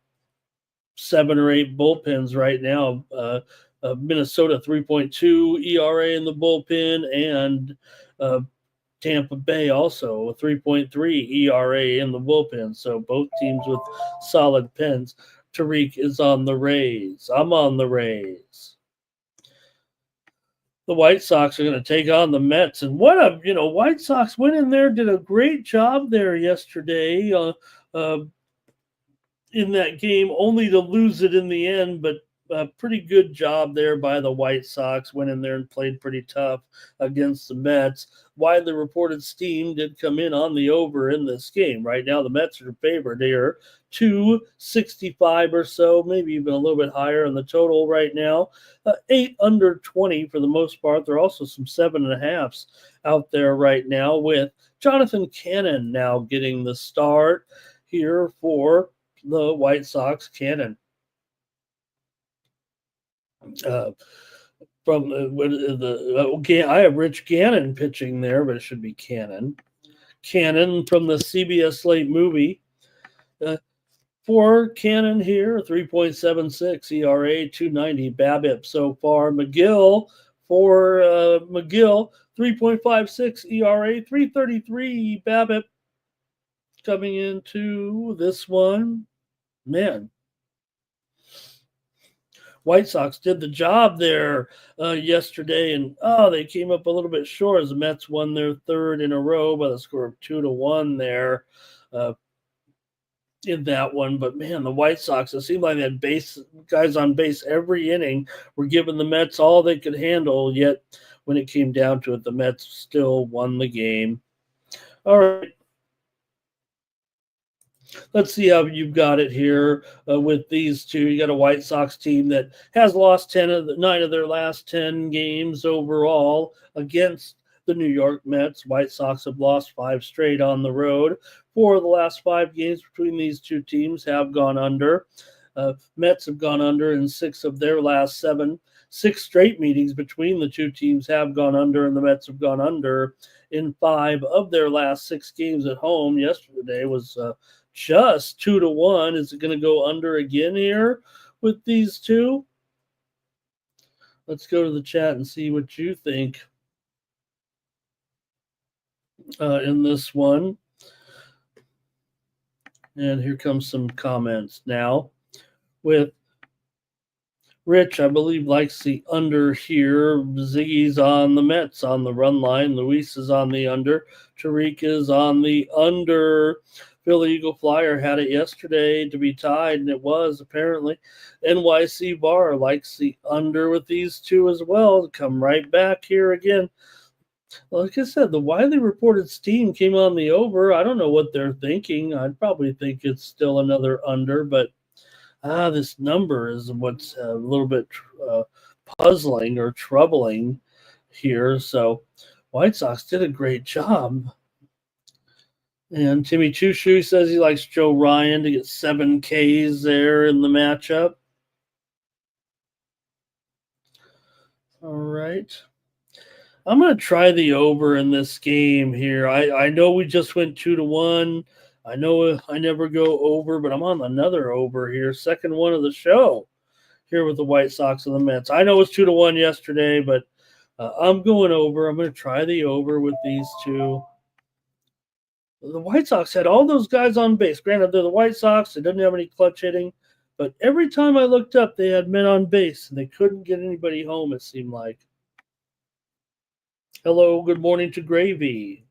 7 or 8 bullpens right now. Minnesota 3.2 ERA in the bullpen, and Tampa Bay also a 3.3 ERA in the bullpen. So both teams with solid pens. Tariq is on the Rays. I'm on the Rays. The White Sox are going to take on the Mets, and White Sox went in there, did a great job there yesterday in that game, only to lose it in the end, but a pretty good job there by the White Sox. Went in there and played pretty tough against the Mets. Widely reported steam did come in on the over in this game. Right now, the Mets are favored here, 265 or so, maybe even a little bit higher in the total right now. 8 under 20 for the most part. There are also some 7.5s out there right now, with Jonathan Cannon now getting the start here for the White Sox. Cannon. I have Rich Gannon pitching there, but it should be Cannon. Cannon from the CBS Slate movie. For Cannon here, 3.76 ERA, 290 BABIP so far. McGill for McGill, 3.56 ERA, 333 BABIP. Coming into this one, man. White Sox did the job there yesterday, and they came up a little bit short as the Mets won their third in a row by the score of 2-1 there in that one. But man, the White Sox, it seemed like they had guys on base every inning, were giving the Mets all they could handle. Yet when it came down to it, the Mets still won the game. All right. Let's see how you've got it here with these two. You got a White Sox team that has lost 9 of their last 10 games overall against the New York Mets. White Sox have lost 5 straight on the road. 4 of the last 5 games between these two teams have gone under. Mets have gone under in 6 of their last 7. 6 straight meetings between the two teams have gone under, and the Mets have gone under in 5 of their last 6 games at home. Yesterday was just 2-1. Is it going to go under again here with these two? Let's go to the chat and see what you think in this one. And here comes some comments now with Rich, I believe, likes the under here. Ziggy's on the Mets on the run line. Luis is on the under. Tariq is on the under. Philly Eagle Flyer had it yesterday to be tied, and it was apparently. NYC Bar likes the under with these two as well. Come right back here again. Like I said, the widely reported steam came on the over. I don't know what they're thinking. I'd probably think it's still another under, but this number is what's a little bit puzzling or troubling here. So White Sox did a great job. And Timmy Chushu says he likes Joe Ryan to get 7 Ks there in the matchup. All right. I'm going to try the over in this game here. I know we just went 2-1. I know I never go over, but I'm on another over here. Second one of the show here with the White Sox and the Mets. I know it was 2-1 yesterday, but I'm going over. I'm going to try the over with these two. The White Sox had all those guys on base. Granted, they're the White Sox. They didn't have any clutch hitting. But every time I looked up, they had men on base, and they couldn't get anybody home, it seemed like. Hello, good morning to Gravy.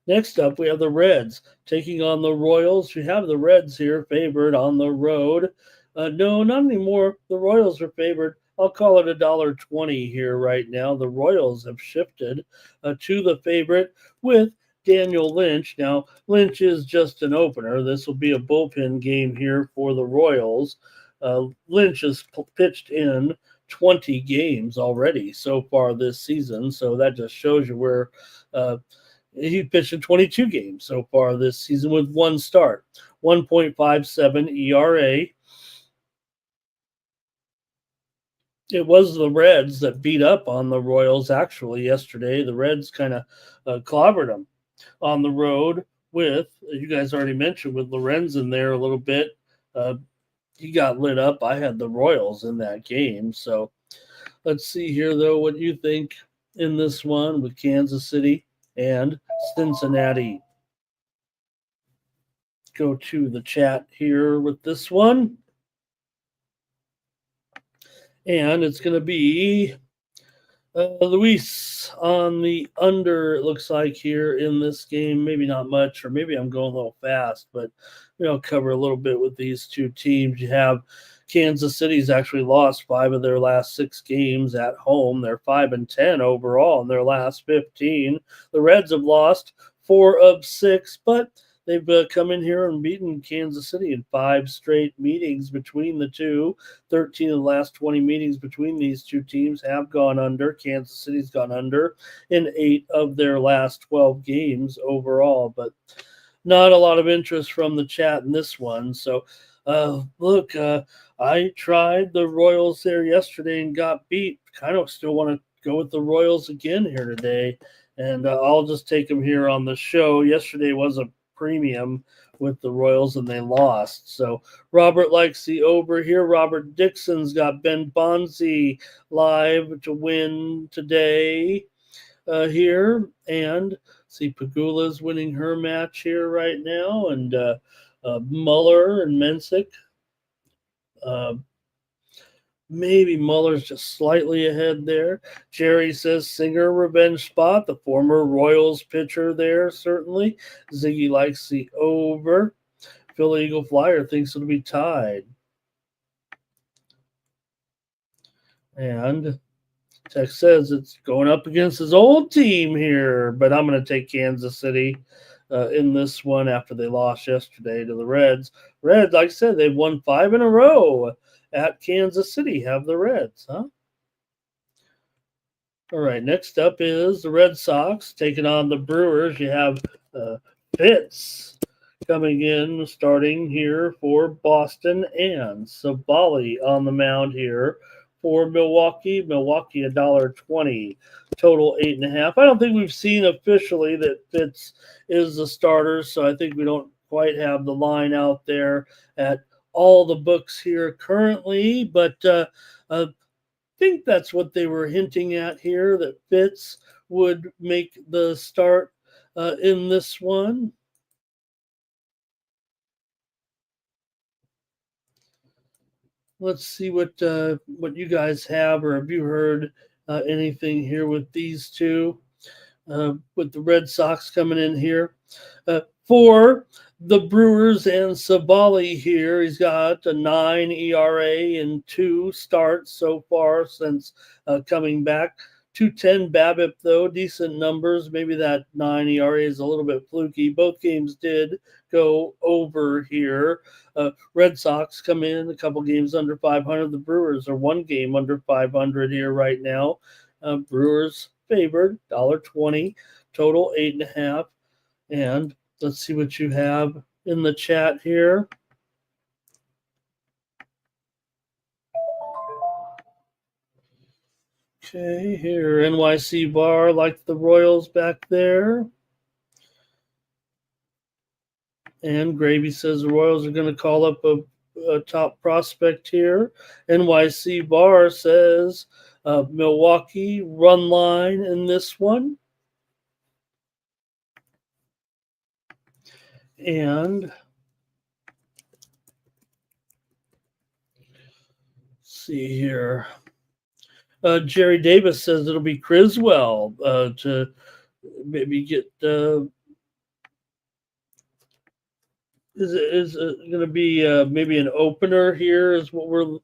Next up, we have the Reds taking on the Royals. We have the Reds here favored on the road. No, not anymore. The Royals are favored. I'll call it $1.20 here right now. The Royals have shifted to the favorite with Daniel Lynch. Now, Lynch is just an opener. This will be a bullpen game here for the Royals. Lynch has pitched in 20 games already so far this season, so that just shows you where he pitched in 22 games so far this season with one start, 1.57 ERA. It was the Reds that beat up on the Royals actually yesterday. The Reds kind of clobbered them on the road with, you guys already mentioned, with Lorenz in there a little bit. He got lit up. I had the Royals in that game. So let's see here, though, what you think in this one with Kansas City and Cincinnati. Go to the chat here with this one. And it's going to be Luis on the under, it looks like, here in this game. Maybe not much, or maybe I'm going a little fast, but I'll cover a little bit with these two teams. You have Kansas City's actually lost 5 of their last 6 games at home. They're 5-10 overall in their last 15. The Reds have lost 4 of 6, but they've come in here and beaten Kansas City in 5 straight meetings between the two. 13 of the last 20 meetings between these two teams have gone under. Kansas City's gone under in 8 of their last 12 games overall, but not a lot of interest from the chat in this one. So, look, I tried the Royals there yesterday and got beat. Kind of still want to go with the Royals again here today, and I'll just take them here on the show. Yesterday was a premium with the Royals and they lost. So Robert likes the over here. Robert Dixon's got Ben Bonzi live to win today here. And see, Pagula's winning her match here right now. And Muller and Mensick. Maybe Muller's just slightly ahead there. Jerry says Singer revenge spot, the former Royals pitcher there, certainly. Ziggy likes the over. Philly Eagle Flyer thinks it'll be tied. And Tex says it's going up against his old team here, but I'm going to take Kansas City in this one after they lost yesterday to the Reds. Reds, like I said, they've won 5 in a row at Kansas City, have the Reds, huh? All right, next up is the Red Sox taking on the Brewers. You have Fitz coming in, starting here for Boston, and Sabali on the mound here for Milwaukee. Milwaukee $1.20, total 8.5. I don't think we've seen officially that Fitz is the starter, so I think we don't quite have the line out there at all the books here currently, but I think that's what they were hinting at here, that Fitz would make the start in this one. Let's see what you guys have, or have you heard anything here with these two, with the Red Sox coming in here. For the Brewers and Sabali here, he's got a 9 ERA in 2 starts so far since coming back. 2.10 BABIP, though, decent numbers. Maybe that 9 ERA is a little bit fluky. Both games did go over here. Red Sox come in a couple games under 500. The Brewers are 1 game under 500 here right now. Brewers favored, $1.20, total 8.5. And let's see what you have in the chat here. Okay, here, NYC Bar, like the Royals back there. And Gravy says the Royals are going to call up a top prospect here. NYC Bar says Milwaukee run line in this one. And see here. Jerry Davis says it'll be Criswell to maybe get. Is it going to be maybe an opener here? Is what we're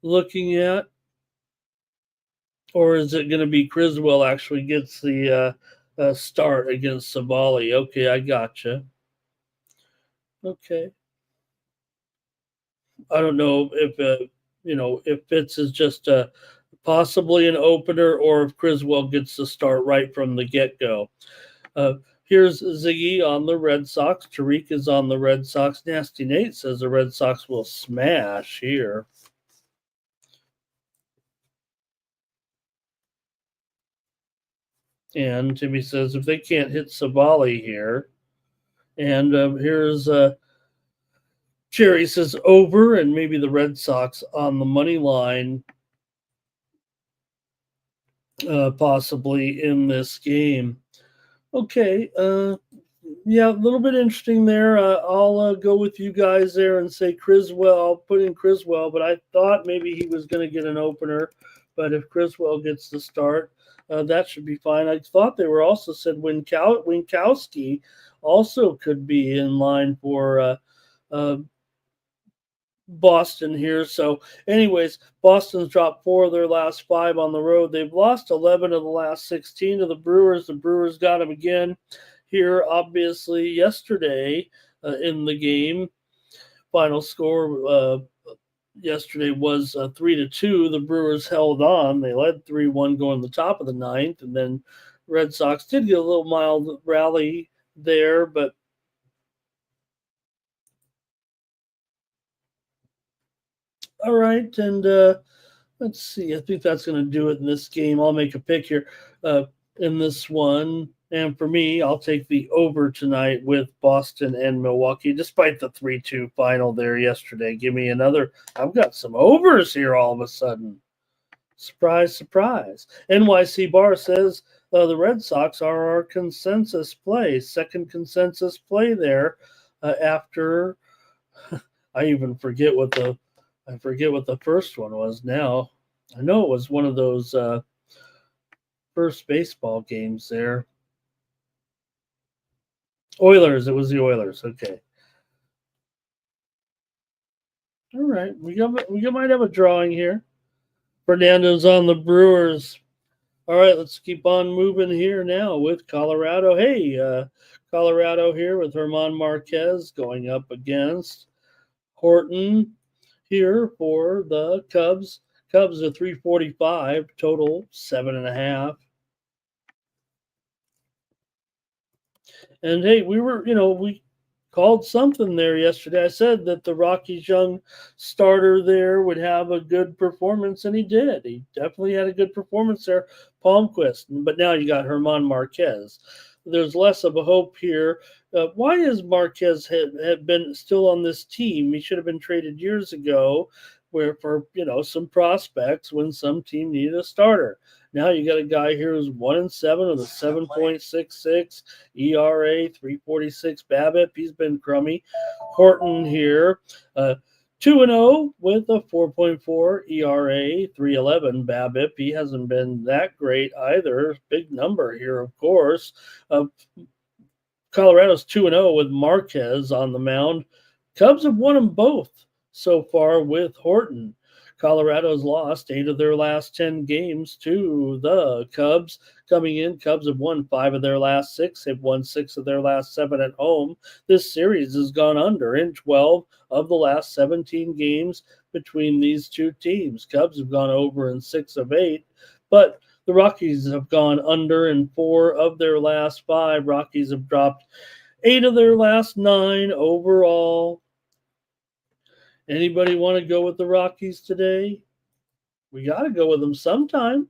looking at, or is it going to be Criswell actually gets the start against Savali? Okay, I gotcha. Okay, I don't know if if Fitz is just possibly an opener, or if Criswell gets the start right from the get go. Here's Ziggy on the Red Sox. Tariq is on the Red Sox. Nasty Nate says the Red Sox will smash here. And Timmy says if they can't hit Savali here. And here's Jerry says over, and maybe the Red Sox on the money line possibly in this game. Okay, yeah, a little bit interesting there. I'll go with you guys there and say Criswell. I'll put in Criswell, but I thought maybe he was going to get an opener. But if Criswell gets the start, that should be fine. I thought they were also said Winkowski also could be in line for Boston here. So, anyways, Boston's dropped 4 of their last 5 on the road. They've lost 11 of the last 16 to the Brewers. The Brewers got them again here, obviously, yesterday in the game. Final score yesterday was 3-2. The Brewers held on. They led 3-1 going the top of the ninth, and then Red Sox did get a little mild rally there, but all right, and let's see. I think that's going to do it in this game. I'll make a pick here in this one. And for me, I'll take the over tonight with Boston and Milwaukee, despite the 3-2 final there yesterday. Give me another. I've got some overs here all of a sudden. Surprise, surprise. NYC Bar says the Red Sox are our consensus play. Second consensus play there after I even forget what the first one was now. I know it was one of those first baseball games there. Oilers. It was the Oilers. Okay. All right. We might have a drawing here. Fernando's on the Brewers. All right. Let's keep on moving here now with Colorado. Hey, Colorado here with Ramon Marquez going up against Horton here for the Cubs. Cubs are 345, total 7.5. And hey, we called something there yesterday. I said that the Rockies young starter there would have a good performance, and he did. He definitely had a good performance there, Palmquist. But now you got Herman Marquez. There's less of a hope here. Why is Marquez had been still on this team? He should have been traded years ago, where for some prospects when some team needed a starter. Now you got a guy here who's 1-7 with a 7.66 ERA, 3.46 BABIP. He's been crummy. Horton here, 2-0 with a 4.4 ERA, 3.11 BABIP. He hasn't been that great either. Big number here, of course. Colorado's 2-0 with Marquez on the mound. Cubs have won them both so far with Horton. Colorado's lost 8 of their last 10 games to the Cubs. Coming in, Cubs have won 5 of their last 6. They've won 6 of their last 7 at home. This series has gone under in 12 of the last 17 games between these two teams. Cubs have gone over in 6 of 8, but the Rockies have gone under in 4 of their last 5. Rockies have dropped 8 of their last 9 overall. Anybody want to go with the Rockies today? We got to go with them sometime.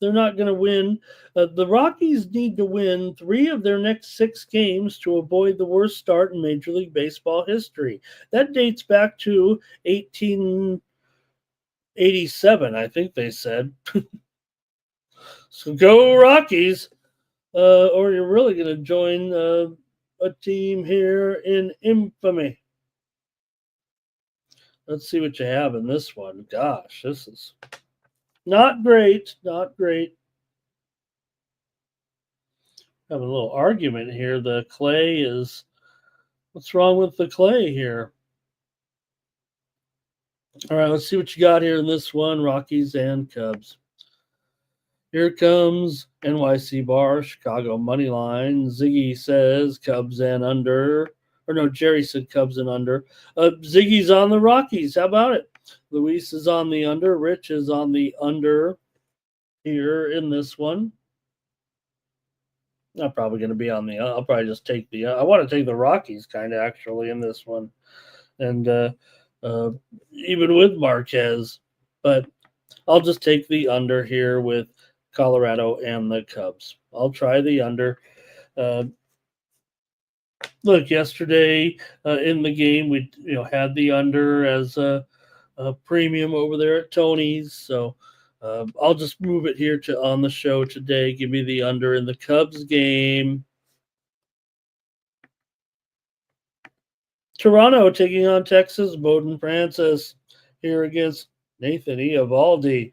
they're not going to win. The Rockies need to win 3 of their next 6 games to avoid the worst start in Major League Baseball history. That dates back to 1887, I think they said. So go Rockies, or you're really going to join a team here in infamy. Let's see what you have in this one. Gosh, this is not great. Not great. Having a little argument here. The clay is. What's wrong with the clay here? All right, let's see what you got here in this one. Rockies and Cubs. Here comes NYC bar, Chicago money line. Ziggy says Cubs and under. Or no, Jerry said Cubs and under. Ziggy's on the Rockies. How about it? Luis is on the under. Rich is on the under here in this one. I'm probably going to be on the. I'll probably just take the. I want to take the Rockies kind of actually in this one, and even with Marquez, but I'll just take the under here with Colorado and the Cubs. I'll try the under. Look, yesterday in the game we had the under as a premium over there at Tony's, so. I'll just move it here to on the show today. Give me the under in the Cubs game. Toronto taking on Texas. Bowden Francis here against Nathan Eovaldi.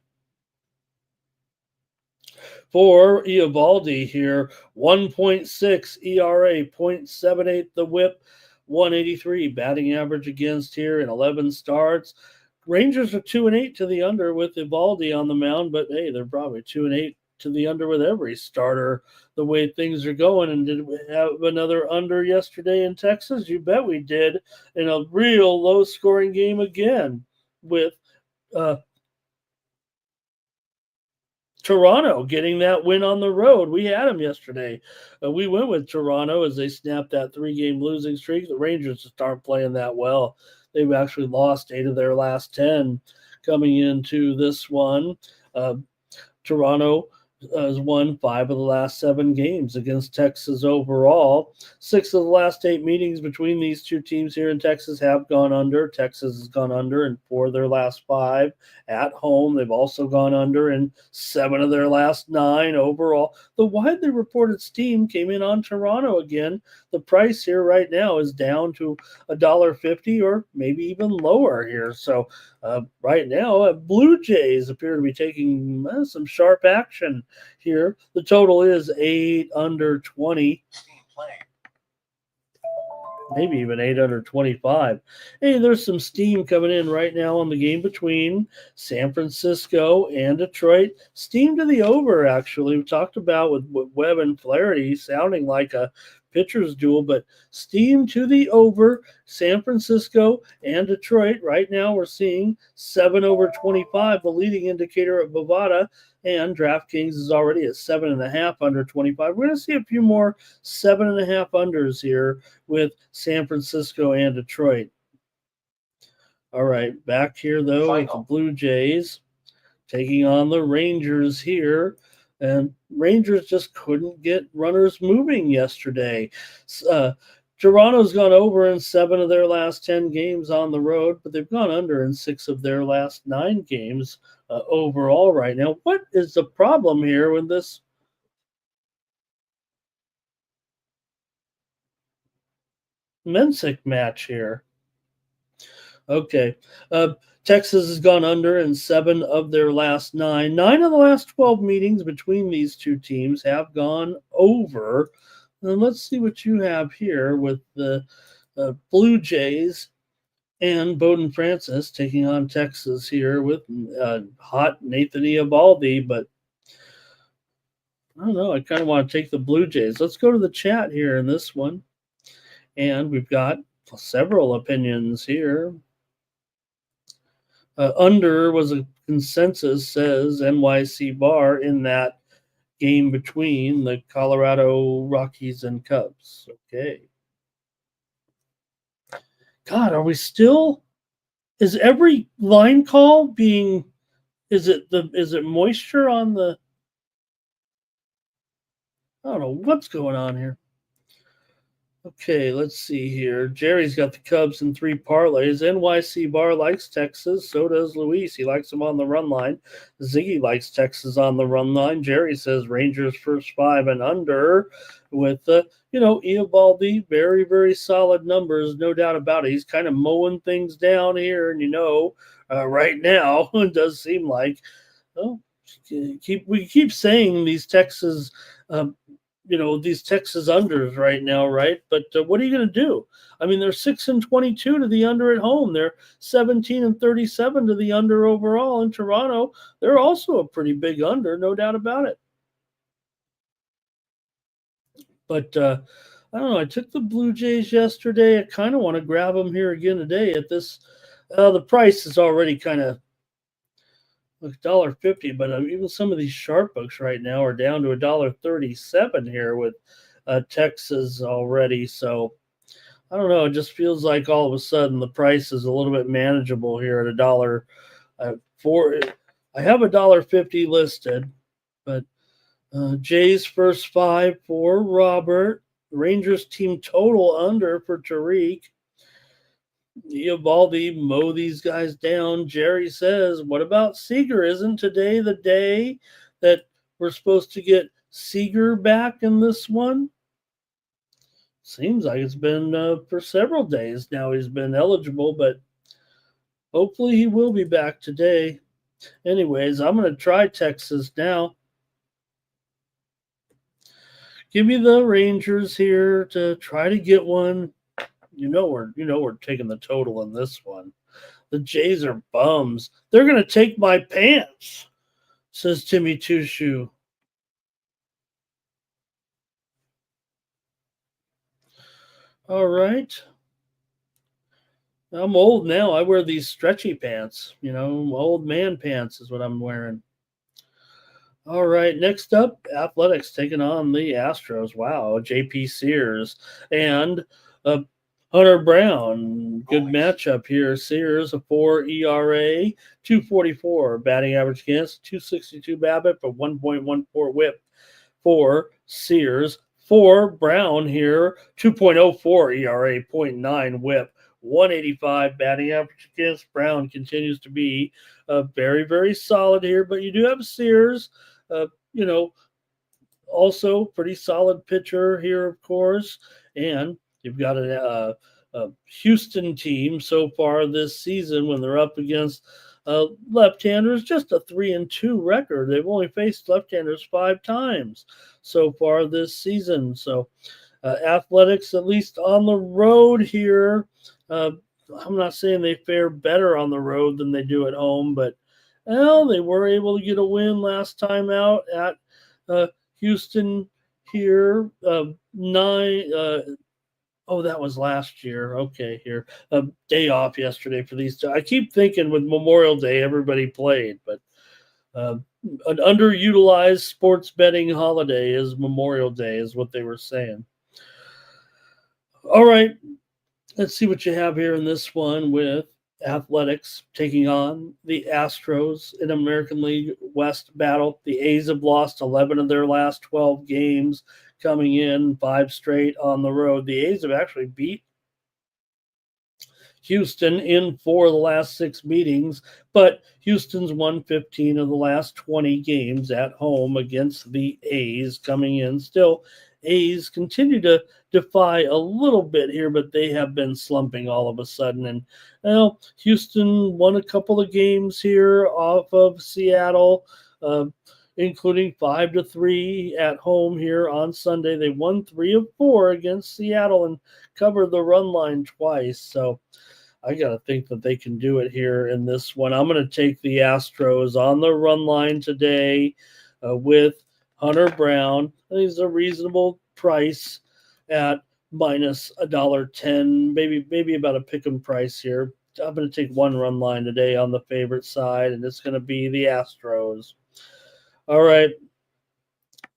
For Eovaldi here, 1.6 ERA, 0.78 the whip, 183 batting average against here in 11 starts. Rangers are 2-8 to the under with Eovaldi on the mound, but hey, they're probably 2-8 to the under with every starter the way things are going. And did we have another under yesterday in Texas? You bet we did, in a real low-scoring game again with Toronto getting that win on the road. We had them yesterday. We went with Toronto as they snapped that 3-game losing streak. The Rangers just aren't playing that well. They've actually lost 8 of their last 10 coming into this one. Toronto has won 5 of the last 7 games against Texas overall. 6 of the last 8 meetings between these two teams here in Texas have gone under. Texas has gone under in 4 of their last 5 at home. They've also gone under in 7 of their last 9 overall. The widely reported steam came in on Toronto again. The price here right now is down to $1.50 or maybe even lower here. So right now, Blue Jays appear to be taking some sharp action here. The total is 8 under 20. Maybe even 8 under 25. Hey, there's some steam coming in right now on the game between San Francisco and Detroit. Steam to the over, actually. We talked about with Webb and Flaherty sounding like a pitcher's duel, but steam to the over. San Francisco and Detroit. Right now we're seeing 7 over 25, the leading indicator at Bovada. And DraftKings is already at 7.5 under 25. We're going to see a few more 7.5 unders here with San Francisco and Detroit. All right, back here, though, with the Blue Jays taking on the Rangers here. And Rangers just couldn't get runners moving yesterday. Toronto's gone over in 7 of their last 10 games on the road, but they've gone under in 6 of their last 9 games overall right now. What is the problem here with this Mensick match here? Okay. Texas has gone under in 7 of their last 9. 9 of the last 12 meetings between these two teams have gone over. And let's see what you have here with the Blue Jays and Bowden Francis taking on Texas here with hot Nathan Eovaldi. But I don't know. I kind of want to take the Blue Jays. Let's go to the chat here in this one. And we've got several opinions here. Under was a consensus, says NYC Bar, in that game between the Colorado Rockies and Cubs. Okay. God, are we still? Is every line call being? Is it moisture on the? I don't know what's going on here. Okay, let's see here. Jerry's got the Cubs in 3 parlays. NYC Bar likes Texas. So does Luis. He likes them on the run line. Ziggy likes Texas on the run line. Jerry says Rangers first 5 and under with, Eovaldi. Very, very solid numbers. No doubt about it. He's kind of mowing things down here. And, right now, it does seem like, well, we keep saying these Texas these Texas unders right now, right? But what are you going to do? I mean, they're 6-22 to the under at home. They're 17-37 to the under overall in Toronto. They're also a pretty big under, no doubt about it. But I don't know. I took the Blue Jays yesterday. I kind of want to grab them here again today at this. The price is already kind of $1.50, but even some of these sharp books right now are down to $1.37 here with Texas already. So I don't know. It just feels like all of a sudden the price is a little bit manageable here at a dollar. I have $1.50 listed, but Jay's first 5 for Robert. Rangers team total under for Tariq. Eovaldi mow these guys down. Jerry says, what about Seager? Isn't today the day that we're supposed to get Seager back in this one? Seems like it's been for several days now he's been eligible, but hopefully he will be back today. Anyways, I'm going to try Texas now. Give me the Rangers here to try to get one. We're taking the total in this one. The Jays are bums. They're going to take my pants, says Timmy Two Shoe. All right. I'm old now. I wear these stretchy pants. Old man pants is what I'm wearing. All right, next up, Athletics taking on the Astros. Wow, JP Sears and Hunter Brown. Good matchup here. Sears, a 4 ERA, 244 batting average against, 262 BABIP, but 1.14 whip for Sears. For Brown here, 2.04 ERA, 0.9 whip. 185 batting average against. Brown continues to be very, very solid here, but you do have Sears, also pretty solid pitcher here, of course, and you've got a Houston team so far this season when they're up against left-handers, just a 3-2 record. They've only faced left-handers 5 times so far this season. So Athletics, at least on the road here, I'm not saying they fare better on the road than they do at home, but they were able to get a win last time out at Houston here. That was last year. Okay, here. A day off yesterday for these two. I keep thinking with Memorial Day everybody played, but an underutilized sports betting holiday is Memorial Day, is what they were saying. All right, let's see what you have here in this one with Athletics taking on the Astros in American League West battle. The A's have lost 11 of their last 12 games, coming in 5 straight on the road. The A's have actually beat Houston in 4 of the last 6 meetings, but Houston's won 15 of the last 20 games at home against the A's coming in. Still, A's continue to defy a little bit here, but they have been slumping all of a sudden. And Houston won a couple of games here off of Seattle, including 5-3 at home here on Sunday. They won 3 of 4 against Seattle and covered the run line twice. So I got to think that they can do it here in this one. I'm going to take the Astros on the run line today with Hunter Brown. I think it's a reasonable price at minus $1.10, maybe about a pick'em price here. I'm going to take one run line today on the favorite side, and it's going to be the Astros. All right.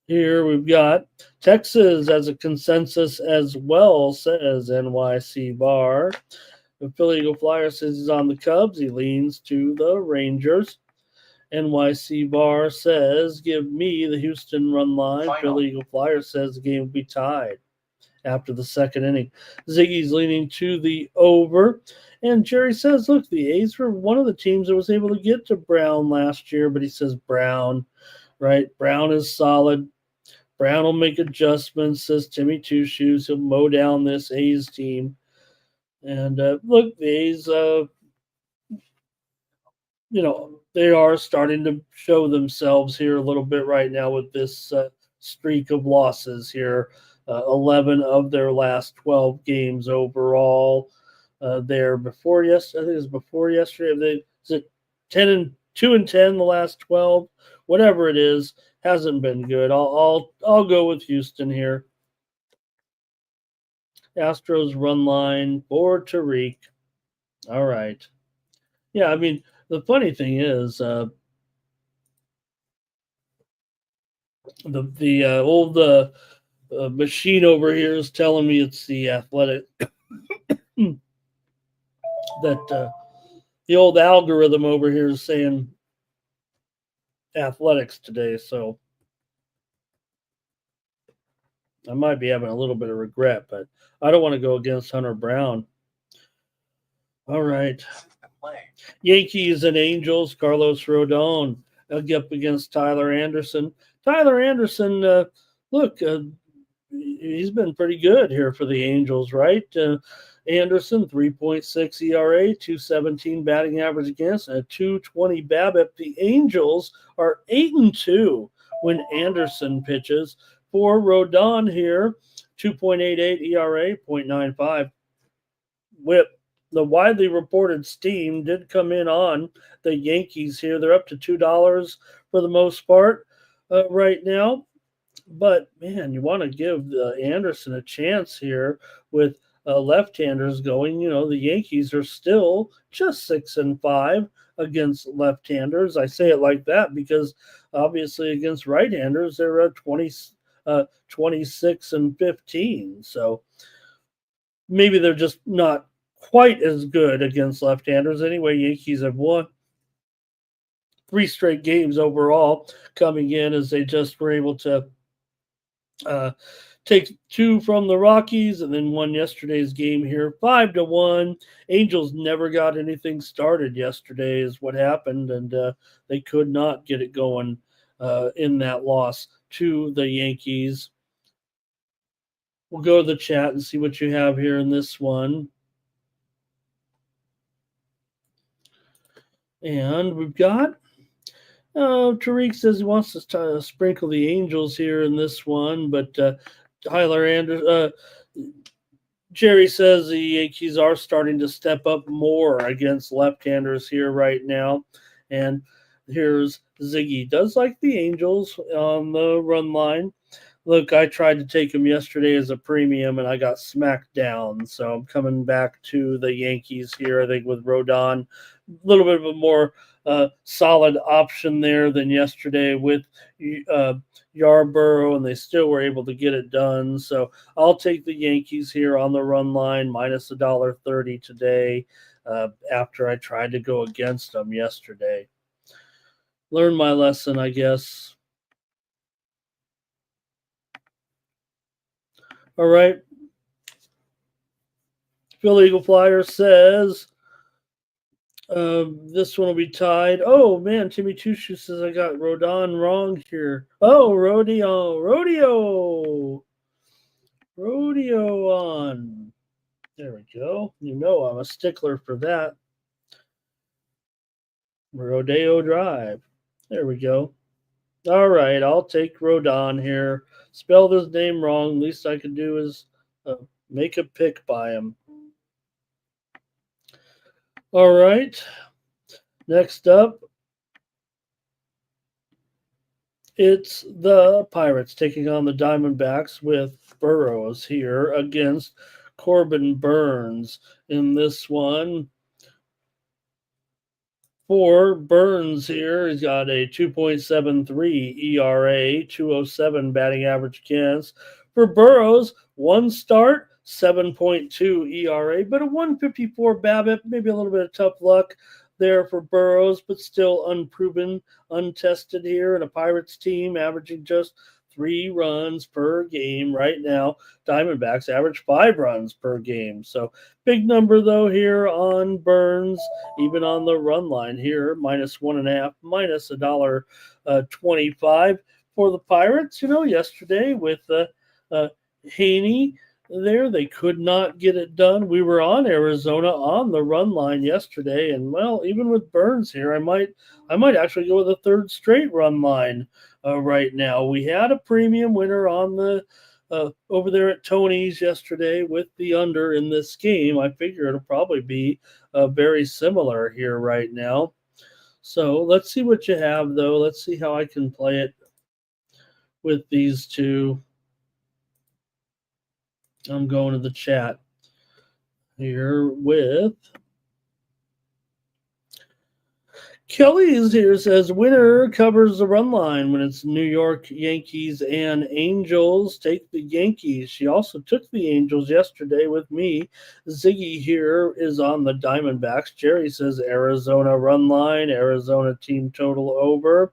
Here we've got Texas as a consensus as well, says NYC Bar. The Philly Eagle Flyer says he's on the Cubs. He leans to the Rangers. NYC Bar says, give me the Houston run line. Final. Philly Eagle Flyer says the game will be tied after the second inning. Ziggy's leaning to the over. And Jerry says, look, the A's were one of the teams that was able to get to Brown last year, but he says Brown, right? Brown is solid. Brown will make adjustments, says Timmy Two Shoes. He'll mow down this A's team. And look, the A's, they are starting to show themselves here a little bit right now with this streak of losses here. 11 of their last 12 games overall. There before yesterday, I think it was before yesterday. Is it 2-10 the last 12? Whatever it is, hasn't been good. I'll go with Houston here. Astros run line for Tariq. All right. Yeah, I mean, the funny thing is, the old machine over here is telling me it's the Athletic that the old algorithm over here is saying Athletics today, so I might be having a little bit of regret, but I don't want to go against Hunter Brown. All right. Yankees and Angels, Carlos Rodon up against Tyler Anderson. Tyler Anderson, look, he's been pretty good here for the Angels, right? Anderson, 3.6 ERA, 217 batting average against, and a 220 BABIP. The Angels are 8-2 when Anderson pitches. For Rodon here, 2.88 ERA, 0.95 WHIP. The widely reported steam did come in on the Yankees here. They're up to $2 for the most part right now. But, man, you want to give Anderson a chance here with left-handers going. The Yankees are still just 6-5 against left-handers. I say it like that because, obviously, against right-handers, they're 26-15. So maybe they're just not quite as good against left-handers. Anyway, Yankees have won 3 straight games overall coming in as they just were able to take 2 from the Rockies and then won yesterday's game here 5-1. Angels never got anything started yesterday is what happened, and they could not get it going in that loss to the Yankees. We'll go to the chat and see what you have here in this one. And we've got Tariq says he wants to sprinkle the Angels here in this one, but Tyler Anderson, Jerry says the Yankees are starting to step up more against left-handers here right now. And here's Ziggy. Does like the Angels on the run line. Look, I tried to take him yesterday as a premium, and I got smacked down. So I'm coming back to the Yankees here, I think, with Rodon. A little bit of a more solid option there than yesterday with Yarborough, and they still were able to get it done. So I'll take the Yankees here on the run line, minus $1.30 today after I tried to go against them yesterday. Learned my lesson, I guess. All right. Philly Eagle Flyer says this one will be tied. Oh, man, Timmy Two Shoes says I got Rodon wrong here. Oh, rodeo on. There we go. I'm a stickler for that. Rodeo Drive. There we go. All right, I'll take Rodon here. Spelled his name wrong. Least I can do is make a pick by him. All right. Next up, it's the Pirates taking on the Diamondbacks with Burrows here against Corbin Burns in this one. For Burns here, he's got a 2.73 ERA, 207 batting average against. For Burrows, 1 start, 7.2 ERA, but a 154 BABIP, maybe a little bit of tough luck there for Burrows, but still unproven, untested here, and a Pirates team averaging just 3 runs per game right now. Diamondbacks average 5 runs per game. So big number though here on Burns, even on the run line here, -1.5, minus $1.25 for the Pirates. Yesterday with Haney there, they could not get it done. We were on Arizona on the run line yesterday, and well, even with Burns here, I might actually go with a third straight run line right now. We had a premium winner on the over there at Tony's yesterday with the under in this game. I figure it'll probably be very similar here right now. So let's see what you have, though. Let's see how I can play it with these two. I'm going to the chat here with Kelly's here says winner covers the run line when it's New York Yankees and Angels. Take the Yankees. She also took the Angels yesterday with me. Ziggy here is on the Diamondbacks. Jerry says Arizona run line, Arizona team total over.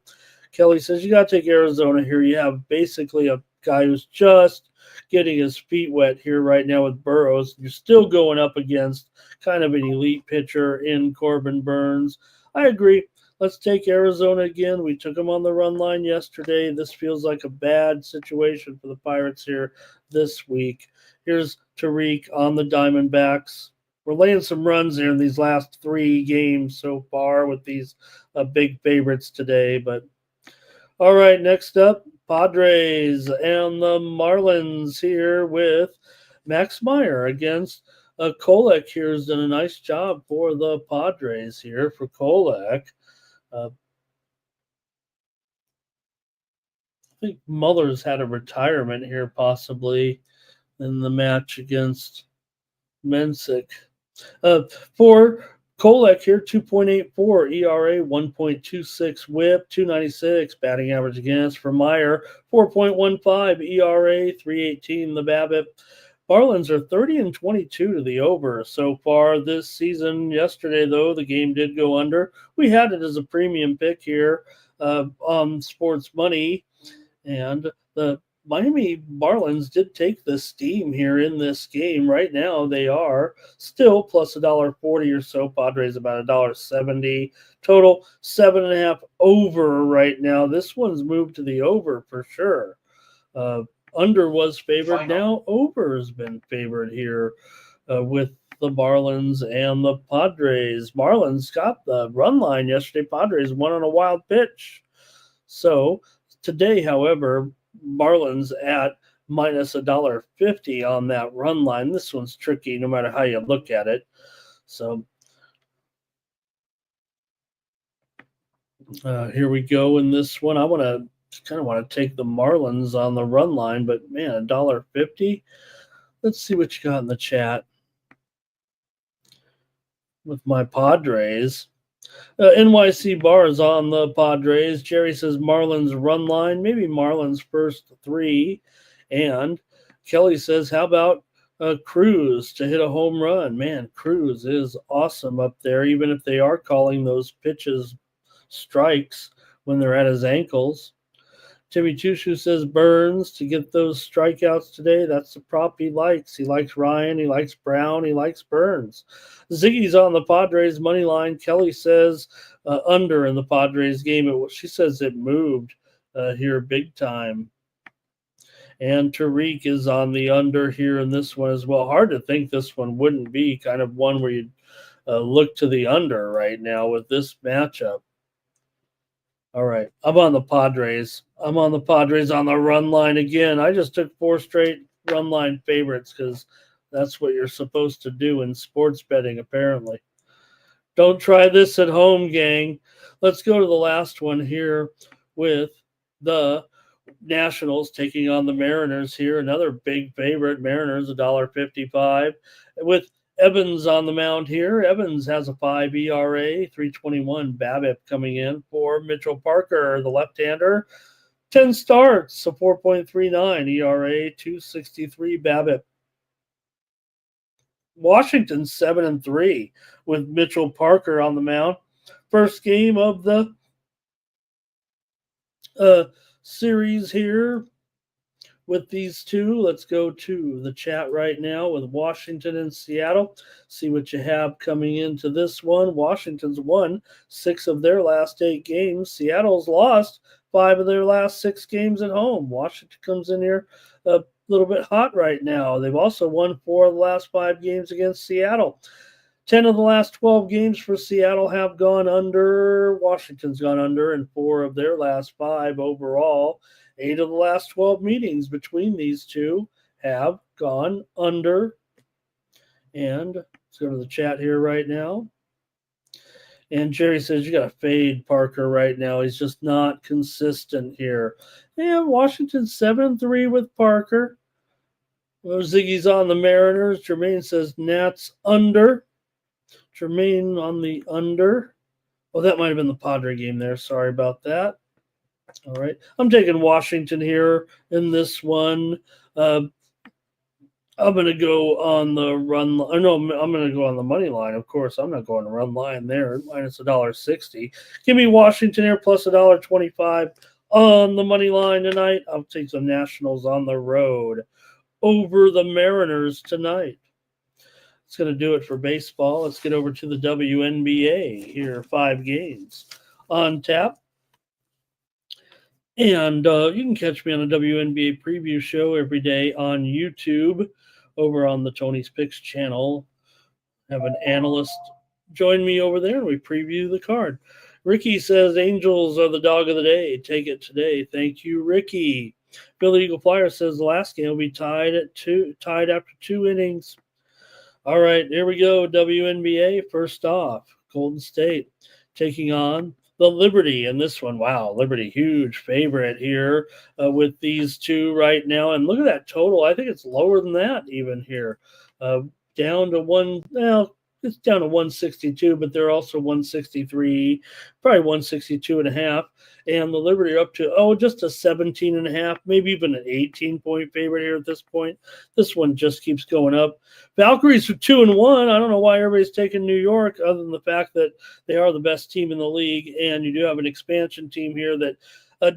Kelly says you got to take Arizona here. You have basically a guy who's just getting his feet wet here right now with Burrows. You're still going up against kind of an elite pitcher in Corbin Burns. I agree. Let's take Arizona again. We took them on the run line yesterday. This feels like a bad situation for the Pirates here this week. Here's Tariq on the Diamondbacks. We're laying some runs here in these last 3 games so far with these big favorites today. But all right, next up, Padres and the Marlins here with Max Meyer against Kolek here has done a nice job for the Padres here for Kolek. I think Muller's had a retirement here possibly in the match against Mensick. For Kolek here, 2.84 ERA, 1.26 whip, 296 batting average against. For Meyer, 4.15 ERA, 318 the BABIP. Marlins are 30-22 to the over so far this season. Yesterday, though, the game did go under. We had it as a premium pick here on Sports Money, and the Miami Marlins did take the steam here in this game. Right now, they are still plus $1.40 or so. Padres about $1.70. Total 7.5 over right now. This one's moved to the over for sure. Under was favored. Now over has been favored here with the Marlins and the Padres. Marlins got the run line yesterday. Padres won on a wild pitch. So today, however, Marlins at minus $1.50 on that run line. This one's tricky no matter how you look at it. So here we go in this one. I kind of want to take the Marlins on the run line, but man, $1.50. Let's see what you got in the chat with my Padres. NYC Bars on the Padres. Jerry says Marlins run line, maybe Marlins first 3. And Kelly says, how about Cruz to hit a home run? Man, Cruz is awesome up there, even if they are calling those pitches strikes when they're at his ankles. Timmy Chushu says Burns to get those strikeouts today. That's the prop he likes. He likes Ryan. He likes Brown. He likes Burns. Ziggy's on the Padres money line. Kelly says under in the Padres game. She says it moved here big time. And Tariq is on the under here in this one as well. Hard to think this one wouldn't be kind of one where you'd look to the under right now with this matchup. All right, I'm on the Padres. I'm on the Padres on the run line again. I just took 4 straight run line favorites because that's what you're supposed to do in sports betting, apparently. Don't try this at home, gang. Let's go to the last one here with the Nationals taking on the Mariners here. Another big favorite, Mariners, $1.55. With Evans on the mound here. Evans has a 5 ERA, 3.21 BABIP coming in for Mitchell Parker, the left-hander. 10 starts, a 4.39 ERA, 2.63 BABIP. Washington 7-3 with Mitchell Parker on the mound. First game of the series here with these two. Let's go to the chat right now with Washington and Seattle. See what you have coming into this one. Washington's won 6 of their last 8 games. Seattle's lost 5 of their last 6 games at home. Washington comes in here a little bit hot right now. They've also won 4 of the last 5 games against Seattle. 10 of the last 12 games for Seattle have gone under. Washington's gone under in 4 of their last 5 overall. 8 of the last 12 meetings between these two have gone under. And let's go to the chat here right now. And Jerry says, you got to fade Parker right now. He's just not consistent here. Yeah, Washington 7-3 with Parker. Well, Ziggy's on the Mariners. Jermaine says Nats under. Jermaine on the under. Oh, that might have been the Padre game there. Sorry about that. All right. I'm taking Washington here in this one. I'm going to go on the run. No, I'm going to go on the money line. Of course, I'm not going to run line there. Minus $1.60. Give me Washington here plus $1.25 on the money line tonight. I'll take the Nationals on the road over the Mariners tonight. It's going to do it for baseball. Let's get over to the WNBA. Here are 5 games on tap. And you can catch me on a WNBA preview show every day on YouTube over on the Tony's Picks channel. Have an analyst join me over there and we preview the card. Ricky says Angels are the dog of the day. Take it today. Thank you, Ricky. Billy Eagle Flyer says the last game will be tied after 2 innings. All right, here we go. WNBA, first off, Golden State taking on the Liberty in this one. Wow, Liberty, huge favorite here with these two right now. And look at that total. I think it's lower than that even here. Down to one, well, it's down to 162, but they're also 163, probably 162.5. And the Liberty are up to, just a 17.5, maybe even an 18-point favorite here at this point. This one just keeps going up. Valkyries are 2-1. I don't know why everybody's taking New York other than the fact that they are the best team in the league. And you do have an expansion team here that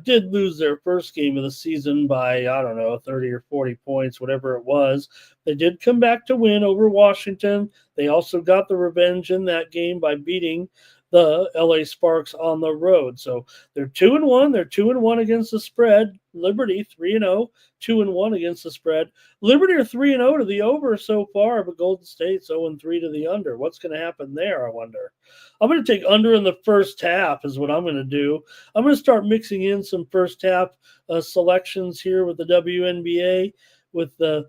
did lose their first game of the season by, 30 or 40 points, whatever it was. They did come back to win over Washington. They also got the revenge in that game by beating the LA Sparks on the road. So they're 2-1. They're 2-1 against the spread. Liberty 3-0, 2-1 against the spread. Liberty are 3-0 to the over so far, but Golden State's 0-3 to the under. What's going to happen there, I wonder? I'm going to take under in the first half is what I'm going to do. I'm going to start mixing in some first half selections here with the WNBA, with the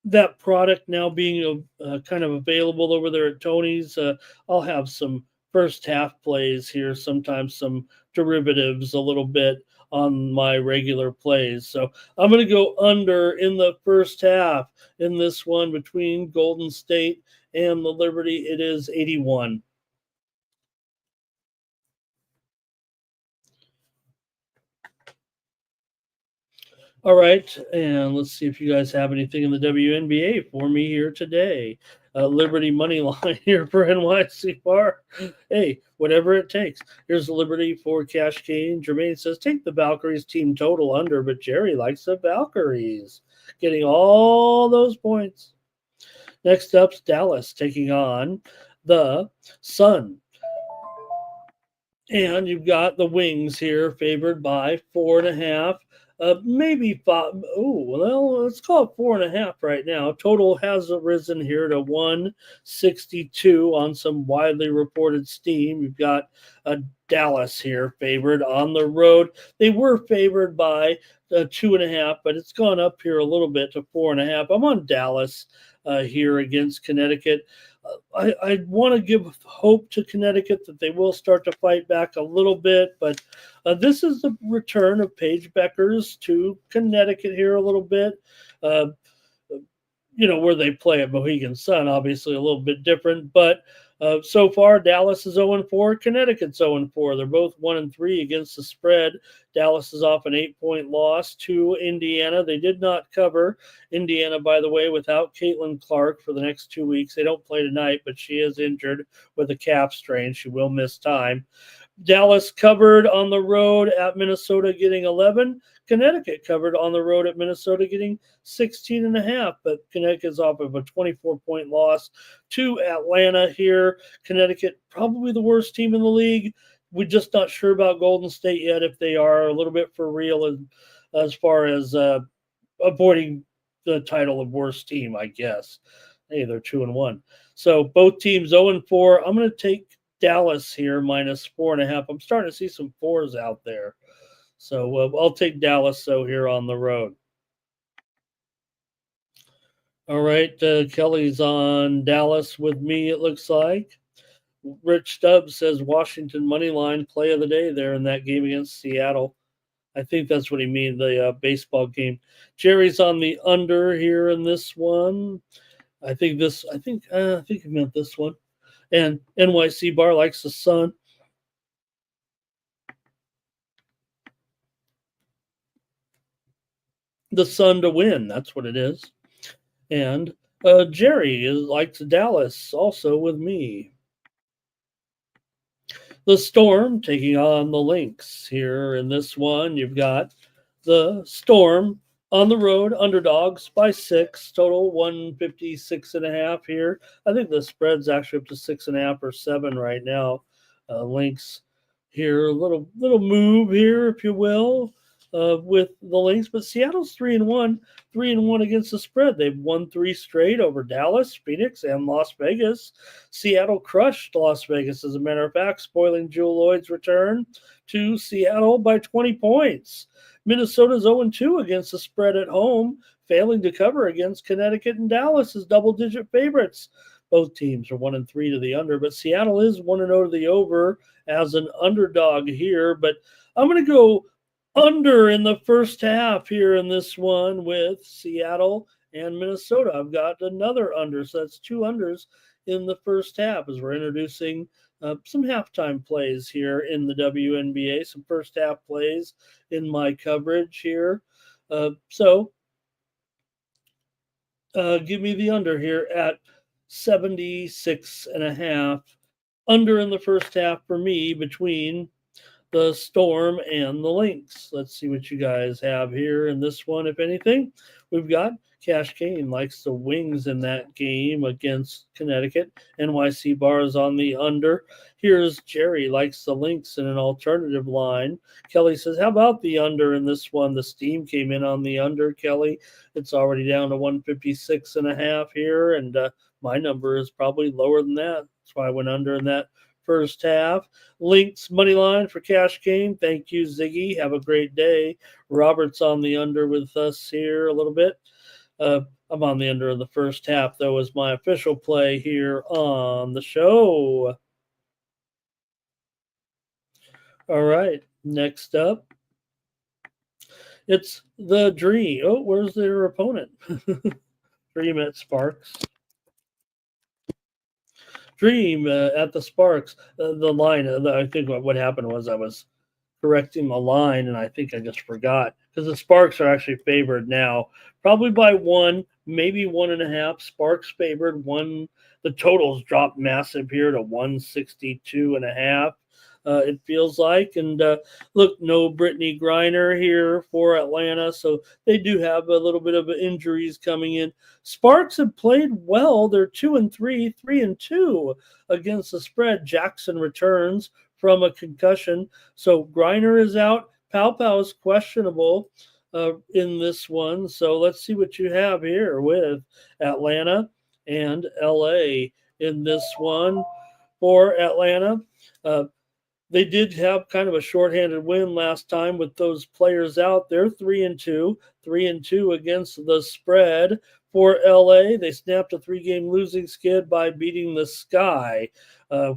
that product now being kind of available over there at Tony's. I'll have some first half plays here, sometimes some derivatives a little bit on my regular plays. So I'm going to go under in the first half in this one between Golden State and the Liberty. It is 81. All right, and let's see if you guys have anything in the WNBA for me here today. Liberty money line here for NYCFR. Hey, whatever it takes. Here's Liberty for Cash Cane. Jermaine says, take the Valkyries team total under, but Jerry likes the Valkyries. Getting all those points. Next up's Dallas taking on the Sun. And you've got the Wings here favored by 4.5. Maybe 5. Oh, well, let's call it 4.5 right now. Total has risen here to 162 on some widely reported steam. You've got Dallas here favored on the road. They were favored by 2.5, but it's gone up here a little bit to 4.5. I'm on Dallas here against Connecticut. I want to give hope to Connecticut that they will start to fight back a little bit, but this is the return of Paige Beckers to Connecticut here a little bit. Where they play at Mohegan Sun, obviously a little bit different, but So far, Dallas is 0-4. Connecticut's 0-4. They're both 1-3 against the spread. Dallas is off an 8-point loss to Indiana. They did not cover. Indiana, by the way, without Caitlin Clark for the next 2 weeks. They don't play tonight, but she is injured with a calf strain. She will miss time. Dallas covered on the road at Minnesota, getting 11. Connecticut covered on the road at Minnesota, getting 16.5. But Connecticut's off of a 24-point loss to Atlanta here. Connecticut, probably the worst team in the league. We're just not sure about Golden State yet, if they are a little bit for real as far as avoiding the title of worst team, I guess. Hey, they're 2-1. So both teams 0-4. I'm going to take Dallas here minus 4.5. I'm starting to see some fours out there. So I'll take Dallas here on the road. All right, Kelly's on Dallas with me, it looks like. Rich Stubbs says Washington money line play of the day there in that game against Seattle. I think that's what he means, the baseball game. Jerry's on the under here in this one. I think he meant this one. And NYC Bar likes the Sun. The Sun to win. That's what it is. And Jerry likes Dallas also with me. The Storm taking on the Lynx here in this one. You've got the Storm on the road, underdogs by 6, total 156.5 here. I think the spread's actually up to 6.5 or 7 right now. Lynx here, a little move here, if you will, with the Lynx. But Seattle's 3-1 against the spread. They've won 3 straight over Dallas, Phoenix, and Las Vegas. Seattle crushed Las Vegas, as a matter of fact, spoiling Jewel Lloyd's return to Seattle by 20 points. Minnesota's 0-2 against the spread at home, failing to cover against Connecticut and Dallas as double-digit favorites. Both teams are 1-3 to the under, but Seattle is 1-0 to the over as an underdog here. But I'm going to go under in the first half here in this one with Seattle and Minnesota. I've got another under, so that's 2 unders in the first half as we're introducing some halftime plays here in the WNBA, some first half plays in my coverage here. So give me the under here at 76.5. Under in the first half for me between the Storm and the Lynx. Let's see what you guys have here in this one, if anything. We've got Cash Kane likes the Wings in that game against Connecticut. NYC Bar is on the under. Here's Jerry likes the Lynx in an alternative line. Kelly says, how about the under in this one? The Steam came in on the under, Kelly. It's already down to 156.5 here, and my number is probably lower than that. That's why I went under in that first half. Lynx money line for Cash Game. Thank you, Ziggy. Have a great day. Robert's on the under with us here a little bit. I'm on the under of the first half, though, as my official play here on the show. All right, next up, it's the Dream. Oh, where's their opponent? Dream at Sparks. Dream at the Sparks. The line, I think what happened was I was correcting the line, and I think I just forgot because the Sparks are actually favored now, probably by 1, maybe 1.5. Sparks favored 1. The totals dropped massive here to 162.5. It feels like, and look, no Brittany Griner here for Atlanta, so they do have a little bit of injuries coming in. Sparks have played well. They're 2-3, 3-2 against the spread. Jackson returns from a concussion, so Griner is out. Pau is questionable in this one, so let's see what you have here with Atlanta and LA in this one. For Atlanta, they did have kind of a shorthanded win last time with those players out. They're 3-2 against the spread. For LA, they snapped a 3-game losing skid by beating the Sky,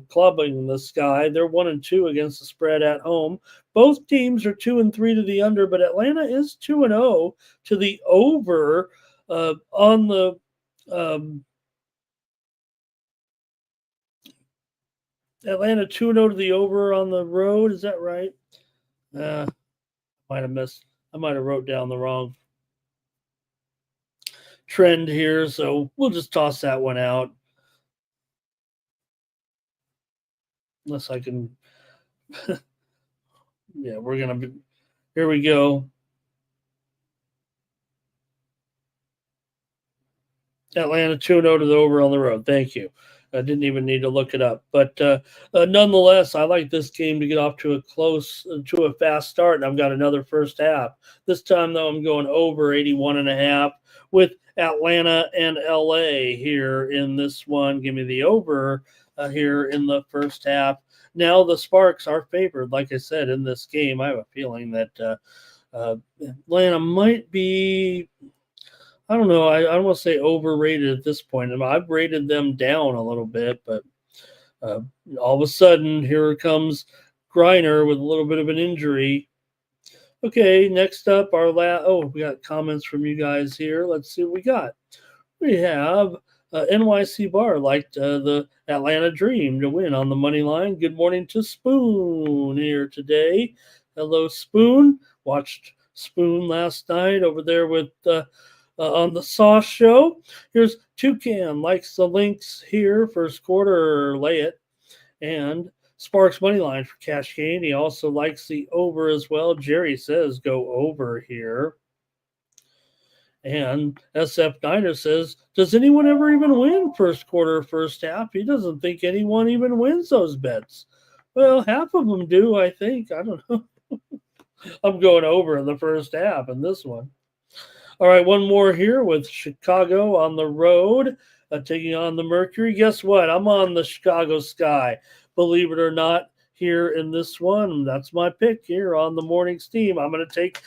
clubbing the Sky. They're 1-2 against the spread at home. Both teams are 2-3 to the under, but Atlanta is 2-0 to the over on the Atlanta 2-0 to the over on the road. Is that right? Might have missed. I might have wrote down the wrong trend here, so we'll just toss that one out. Unless I can. Yeah, we're going to be. Here we go. Atlanta 2-0 to the over on the road. Thank you. I didn't even need to look it up. But nonetheless, I like this game to get off to a fast start. And I've got another first half. This time, though, I'm going over 81.5 with Atlanta and LA here in this one. Give me the over here in the first half. Now the Sparks are favored, like I said, in this game. I have a feeling that Atlanta might be, I don't know, I don't want to say overrated at this point. I've rated them down a little bit, but all of a sudden, here comes Griner with a little bit of an injury. Okay, next up, we got comments from you guys here. Let's see what we got. We have NYC Bar liked the Atlanta Dream to win on the money line. Good morning to Spoon here today. Hello, Spoon. Watched Spoon last night over there with on the Sauce Show. Here's Toucan likes the Lynx here. First quarter, lay it. And Sparks money line for cash gain. He also likes the over as well. Jerry says go over here. And SF Niner says, does anyone ever even win first quarter, first half? He doesn't think anyone even wins those bets. Well, half of them do, I think. I don't know. I'm going over in the first half in this one. All right, one more here with Chicago on the road, taking on the Mercury. Guess what? I'm on the Chicago Sky. Believe it or not, here in this one. That's my pick here on the morning steam. I'm going to take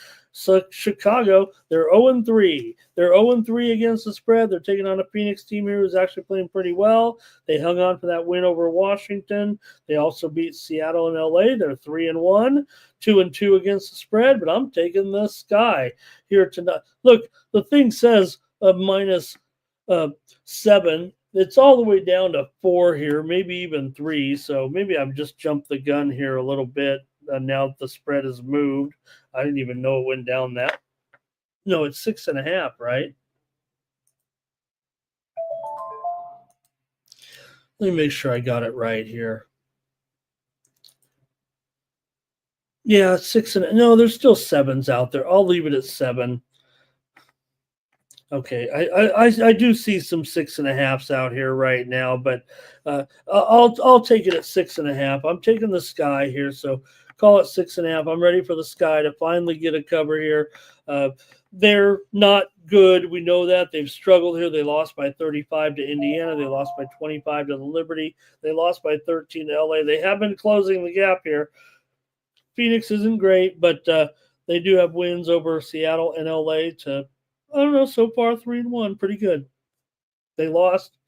Chicago. They're 0-3. They're 0-3 against the spread. They're taking on a Phoenix team here who's actually playing pretty well. They hung on for that win over Washington. They also beat Seattle and LA. They're 3-1, 2-2 against the spread, but I'm taking the Sky here tonight. Look, the thing says minus 7. It's all the way down to 4 here, maybe even 3. So maybe I've just jumped the gun here a little bit. Now that the spread has moved. I didn't even know it went down that. No, it's 6.5, right? Let me make sure I got it right here. Yeah, 6 and no, there's still 7s out there. I'll leave it at 7. Okay, I do see some 6.5s out here right now, but I'll take it at 6.5. I'm taking the Sky here, so call it 6.5. I'm ready for the Sky to finally get a cover here. They're not good. We know that. They've struggled here. They lost by 35 to Indiana. They lost by 25 to the Liberty. They lost by 13 to LA. They have been closing the gap here. Phoenix isn't great, but they do have wins over Seattle and LA to, I don't know, so far 3-1, pretty good. They lost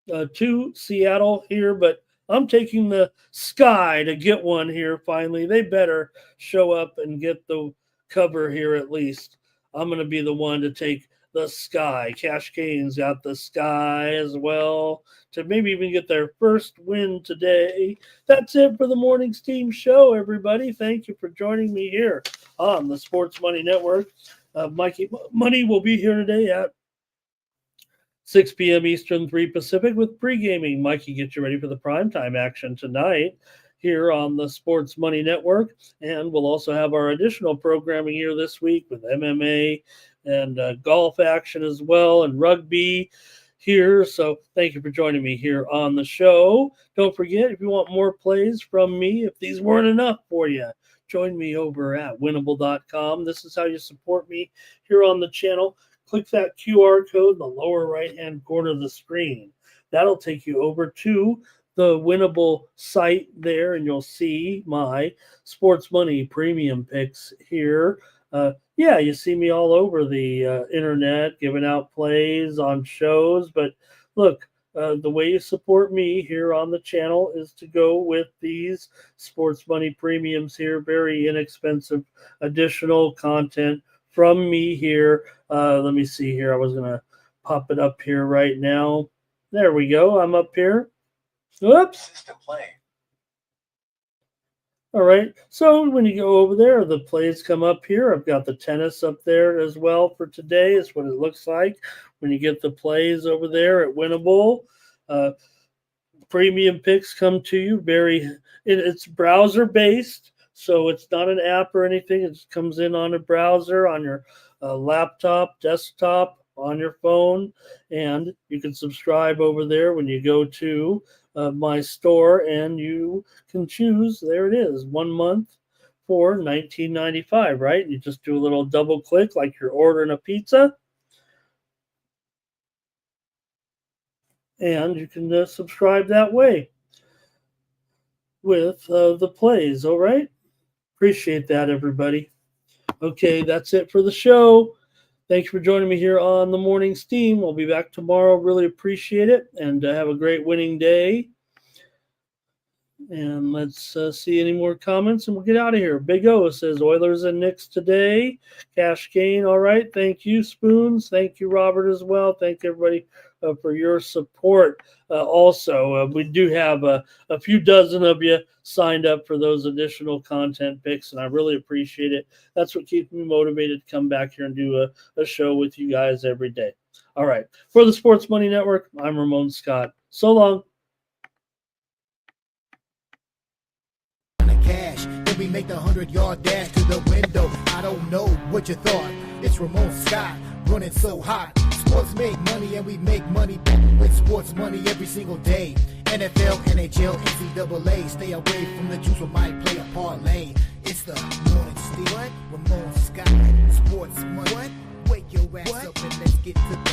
to Seattle here, but I'm taking the Sky to get one here finally. They better show up and get the cover here at least. I'm going to be the one to take the Sky. Cash Gains got the Sky as well to maybe even get their first win today. That's it for the Morning Steam Show, everybody. Thank you for joining me here on the Sports Money Network. Mikey Money will be here today at 6 p.m. Eastern, 3 Pacific with pre-gaming. Mikey, get you ready for the primetime action tonight here on the Sports Money Network. And we'll also have our additional programming here this week with MMA and golf action as well and rugby here. So thank you for joining me here on the show. Don't forget, if you want more plays from me, if these weren't enough for you, join me over at winnable.com. This is how you support me here on the channel. Click that QR code in the lower right-hand corner of the screen. That'll take you over to the Winnable site there, and you'll see my Sports Money premium picks here. Yeah, you see me all over the internet giving out plays on shows, but look, the way you support me here on the channel is to go with these Sports Money premiums here, very inexpensive additional content from me here. Let me see here. I was going to pop it up here right now. There we go. I'm up here. Whoops. System playing. All right. So when you go over there, the plays come up here. I've got the tennis up there as well for today. Is what it looks like when you get the plays over there at Winnable. Uh, Premium picks come to you it's browser based, so it's not an app or anything. It just comes in on a browser on your laptop, desktop, on your phone, and you can subscribe over there when you go to my store, and you can choose. There it is, 1 month for $19.95. Right? You just do a little double click like you're ordering a pizza, and you can subscribe that way with the plays. All right. Appreciate that, everybody. Okay, that's it for the show. Thanks for joining me here on the Morning Steam. We'll be back tomorrow. Really appreciate it. And have a great winning day. And let's see any more comments, and we'll get out of here. Big O says Oilers and Knicks today. Cash gain. All right. Thank you, Spoons. Thank you, Robert, as well. Thank everybody for your support. Also, we do have a few dozen of you signed up for those additional content picks, and I really appreciate it. That's what keeps me motivated to come back here and do a show with you guys every day. All right. For the Sports Money Network, I'm Ramon Scott. So long. Cash, then we make the 100-yard dash to the window. I don't know what you thought. It's Ramon Scott running so hot. Sports make money and we make money with sports money every single day. NFL, NHL, NCAA. Stay away from the juice, we might play a parlay. It's the morning steam. Ramon Scott, sports money. Wake your ass up and let's get to